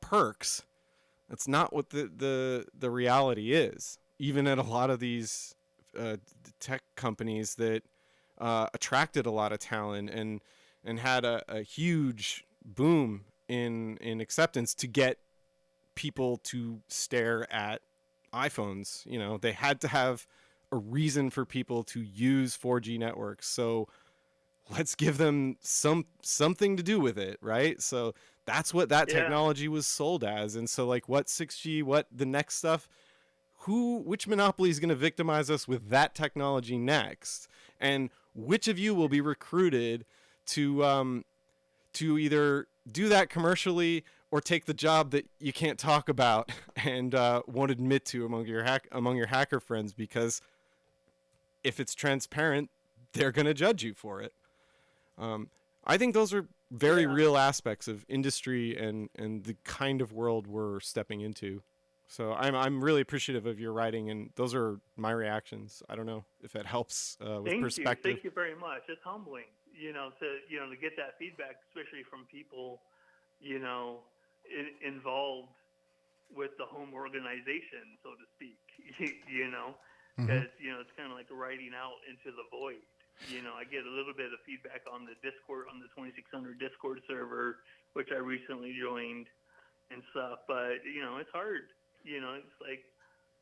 perks. That's not what the reality is. Even at a lot of these tech companies that attracted a lot of talent and had a huge boom in acceptance to get people to stare at iPhones. They had to have a reason for people to use 4G networks. So let's give them something to do with it, right? So that's what that technology was sold as. And so, like, what 6G, what the next stuff, which monopoly is going to victimize us with that technology next? And which of you will be recruited to either do that commercially or take the job that you can't talk about and won't admit to among your hacker friends, because if it's transparent, they're going to judge you for it. I think those are very real aspects of industry and the kind of world we're stepping into. So I'm really appreciative of your writing, and those are my reactions. I don't know if that helps with perspective. Thank you very much. It's humbling, to get that feedback, especially from people, involved with the home organization, so to speak. You know, Mhm. because it's kind of like writing out into the void. I get a little bit of feedback on the Discord, on the 2600 Discord server, which I recently joined and stuff. But it's hard. It's like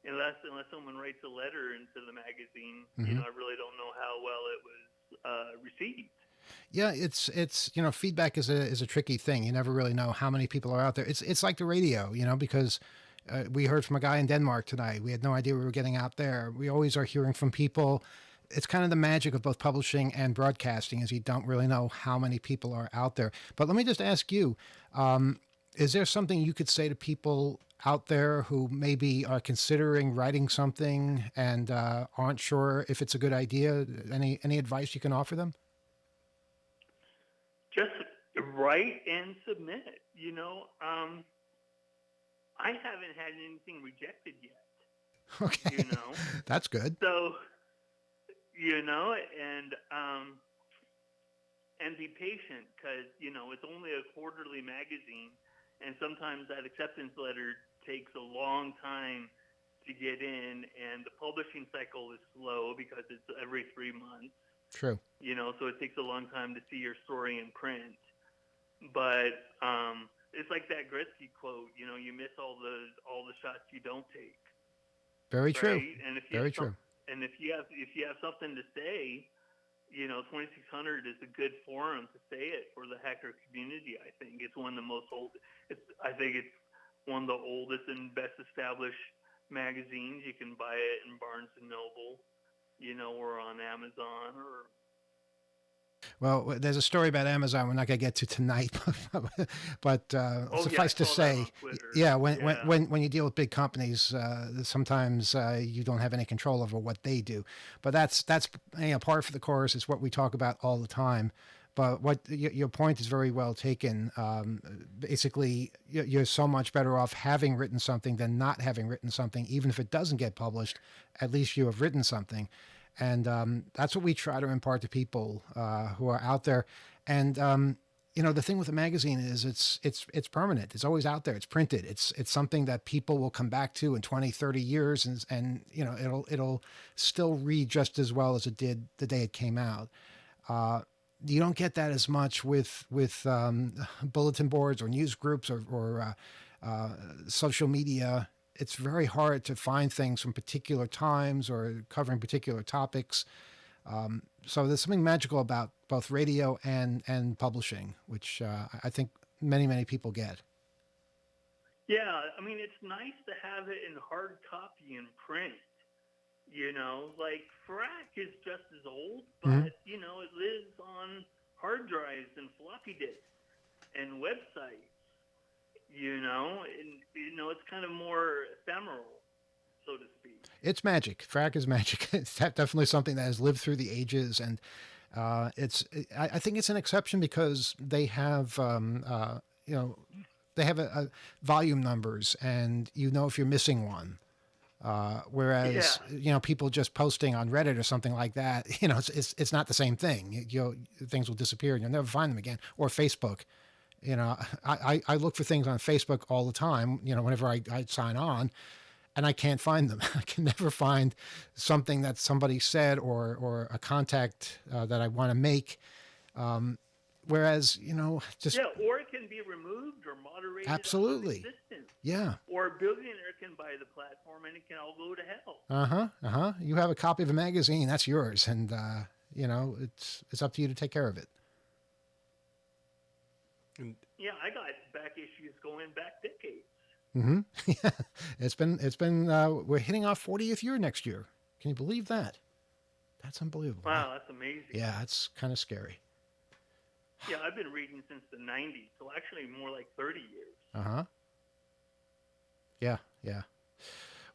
unless someone writes a letter into the magazine, Mhm. I really don't know how well it was received. Yeah, it's feedback is a tricky thing. You never really know how many people are out there. It's like the radio, because we heard from a guy in Denmark tonight. We had no idea we were getting out there. We always are hearing from people. It's kind of the magic of both publishing and broadcasting, is you don't really know how many people are out there. But let me just ask you, is there something you could say to people out there who maybe are considering writing something and aren't sure if it's a good idea? Any advice you can offer them? Just write and submit. I haven't had anything rejected yet. Okay. That's good. So, and be patient, because it's only a quarterly magazine, and sometimes that acceptance letter takes a long time to get in, and the publishing cycle is slow because it's every 3 months. True. So it takes a long time to see your story in print. But it's like that Gretzky quote, you miss all the shots you don't take. Very true. Right? And if you Very have true. And if you have something to say, 2600 is a good forum to say it for the hacker community. I think it's one of the I think it's one of the oldest and best established magazines. You can buy it in Barnes and Noble, or on Amazon, or. Well, there's a story about Amazon we're not going to get to tonight, but suffice to say, yeah, when you deal with big companies, sometimes you don't have any control over what they do. But that's par for the course. It's what we talk about all the time. But what your point is very well taken. Basically, you're so much better off having written something than not having written something. Even if it doesn't get published, at least you have written something. And that's what we try to impart to people who are out there. And the thing with the magazine is it's permanent. It's always out there. It's printed. It's something that people will come back to in 20, 30 years, and it'll still read just as well as it did the day it came out. You don't get that as much with bulletin boards or news groups or social media. It's very hard to find things from particular times or covering particular topics. So there's something magical about both radio and publishing, which I think many, many people get. Yeah, it's nice to have it in hard copy and print. Like FRAC is just as old, but, it lives on hard drives and floppy disks and websites. It's kind of more ephemeral, so to speak. It's magic. FRAC is magic. It's definitely something that has lived through the ages, and I think it's an exception because they have they have a volume numbers, and if you're missing one. Whereas people just posting on Reddit or something like that, it's not the same thing. Things will disappear and you'll never find them again. Or Facebook. I look for things on Facebook all the time, whenever I sign on, and I can't find them. I can never find something that somebody said or a contact that I want to make. Whereas, just... Yeah, or it can be removed or moderated. Absolutely. Yeah. Or a billionaire can buy the platform and it can all go to hell. You have a copy of a magazine, that's yours. And, it's up to you to take care of it. Yeah, I got back issues going back decades. Yeah, it's been we're hitting our 40th year next year. Can you believe that? That's unbelievable. Wow, that's amazing. Yeah, it's kind of scary. Yeah, I've been reading since the 90s, so actually more like 30 years. Yeah.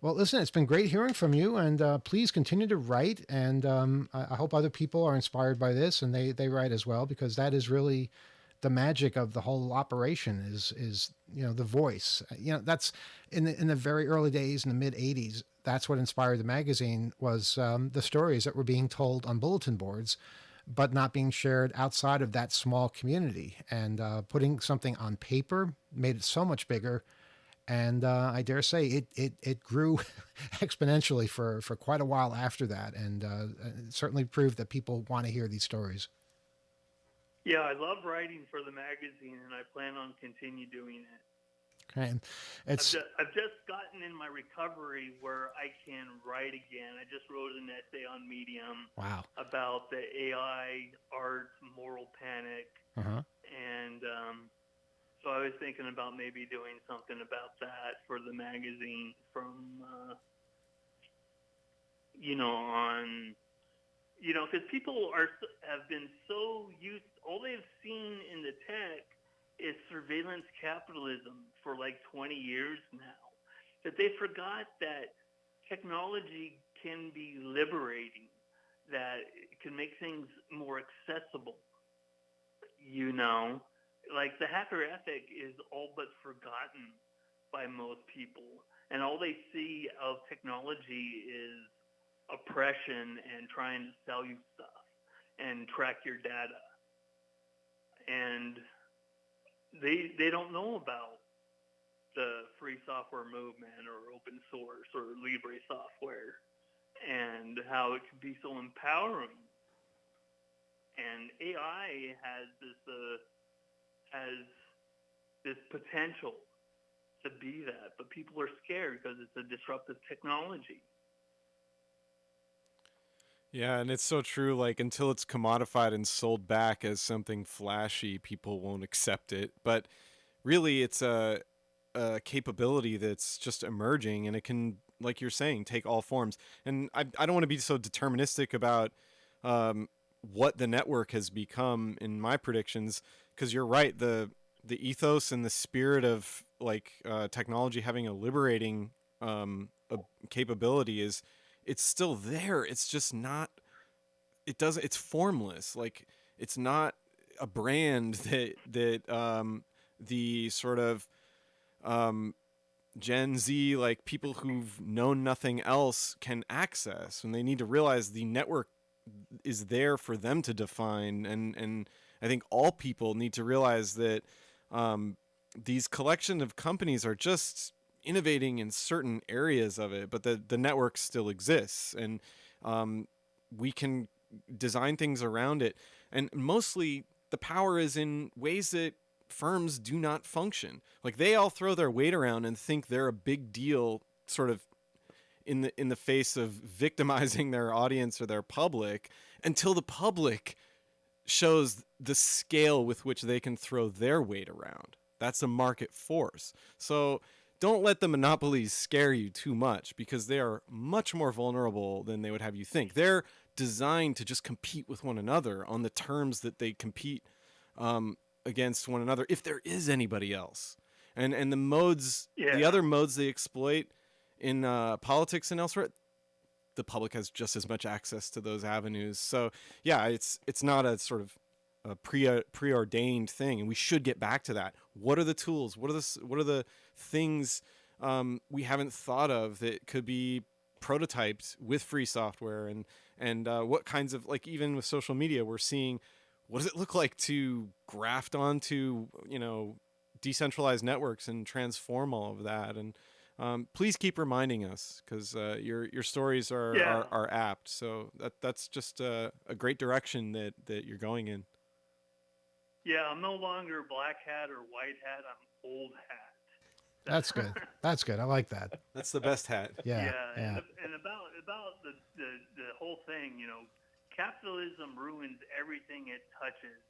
Well, listen, it's been great hearing from you, and please continue to write. And I hope other people are inspired by this, and they write as well, because that is really the magic of the whole operation is the voice. That's in the very early days in the mid 80s. That's what inspired the magazine, was the stories that were being told on bulletin boards, but not being shared outside of that small community. And putting something on paper made it so much bigger. And I dare say it grew exponentially for quite a while after that, and it certainly proved that people want to hear these stories. Yeah, I love writing for the magazine, and I plan on continue doing it. Okay, and it's I've just gotten in my recovery where I can write again. I just wrote an essay on Medium wow. about the AI art moral panic, Uh-huh. and so I was thinking about maybe doing something about that for the magazine from, because people have been so used, all they've seen in the tech is surveillance capitalism for like 20 years now, that they forgot that technology can be liberating, that it can make things more accessible, Like the hacker ethic is all but forgotten by most people, and all they see of technology is oppression and trying to sell you stuff and track your data. And they don't know about the free software movement or open source or Libre software and how it can be so empowering. And AI has this potential to be that, but people are scared because it's a disruptive technology. Yeah, and it's so true. Like, until it's commodified and sold back as something flashy, people won't accept it. But really, it's a capability that's just emerging, and it can, like you're saying, take all forms. And I don't want to be so deterministic about what the network has become in my predictions, because you're right. The ethos and the spirit of technology having a liberating a capability it's still there. It's just not, it's formless. Like, it's not a brand that the sort of Gen Z, like people who've known nothing else, can access, and they need to realize the network is there for them to define. And I think all people need to realize that these collection of companies are just innovating in certain areas of it, but the network still exists, and we can design things around it. And mostly the power is in ways that firms do not function. Like, they all throw their weight around and think they're a big deal, sort of in the face of victimizing their audience or their public, until the public shows the scale with which they can throw their weight around. That's a market force. So don't let the monopolies scare you too much, because they are much more vulnerable than they would have you think. They're designed to just compete with one another on the terms that they compete against one another, if there is anybody else. And the modes, the other modes they exploit in politics and elsewhere, the public has just as much access to those avenues. So yeah, it's not a sort of a preordained thing, and we should get back to that. What are the tools? What are the things we haven't thought of that could be prototyped with free software? And what kinds of, like, even with social media, we're seeing, what does it look like to graft onto decentralized networks and transform all of that? And please keep reminding us, because your stories are apt. So that's just a great direction that you're going in. Yeah, I'm no longer black hat or white hat. I'm old hat. That's good. That's good. I like that. That's the best hat. Yeah. And about the whole thing, capitalism ruins everything it touches,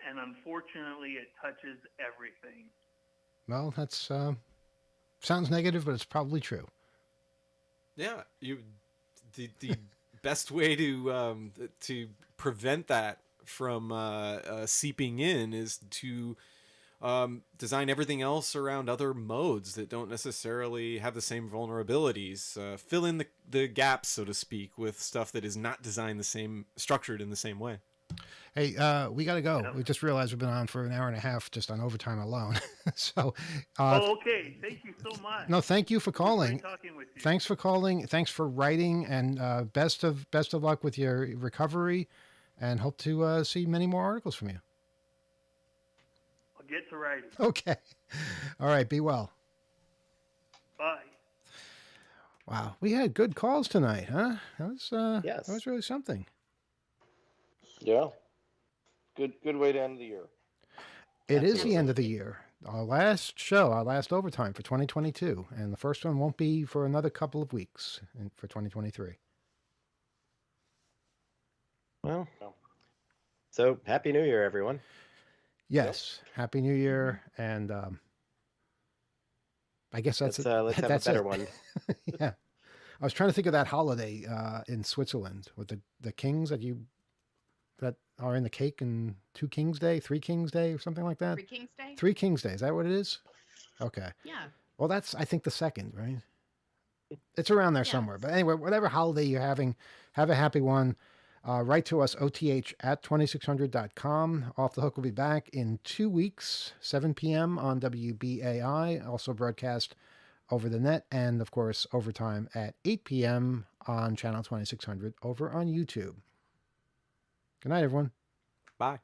and unfortunately, it touches everything. Well, that's sounds negative, but it's probably true. Yeah, the best way to prevent that from seeping in is to design everything else around other modes that don't necessarily have the same vulnerabilities. Fill in the gaps, so to speak, with stuff that is not designed structured in the same way. Hey, we got to go. We just realized we've been on for an hour and a half just on overtime alone. So. Okay. Thank you so much. No, thank you for calling. Great talking with you. Thanks for calling. Thanks for writing, and best of luck with your recovery, and hope to see many more articles from you. I'll get to writing. Okay. All right. Be well. Bye. Wow, we had good calls tonight, huh? That Yes. was really something. Yeah. Good way to end the year. It is the Absolutely. end of the year. Our last show, our last overtime for 2022, and the first one won't be for another couple of weeks for 2023. Well, so Happy New Year, everyone. Yes, Happy New Year, and I guess that's Let's it. let's have That's a better it. one. Yeah, I was trying to think of that holiday in Switzerland with the kings that are in the cake, and 2 Kings Day, 3 Kings Day, or something like that. 3 Kings Day? 3 Kings Day. Is that what it is? Okay. Yeah. Well, that's, I think, the second, right? It's around there somewhere. But anyway, whatever holiday you're having, have a happy one. Write to us, oth@2600.com. Off the Hook will be back in 2 weeks, 7 p.m. on WBAI, also broadcast over the net, and, of course, overtime at 8 p.m. on Channel 2600 over on YouTube. Good night, everyone. Bye.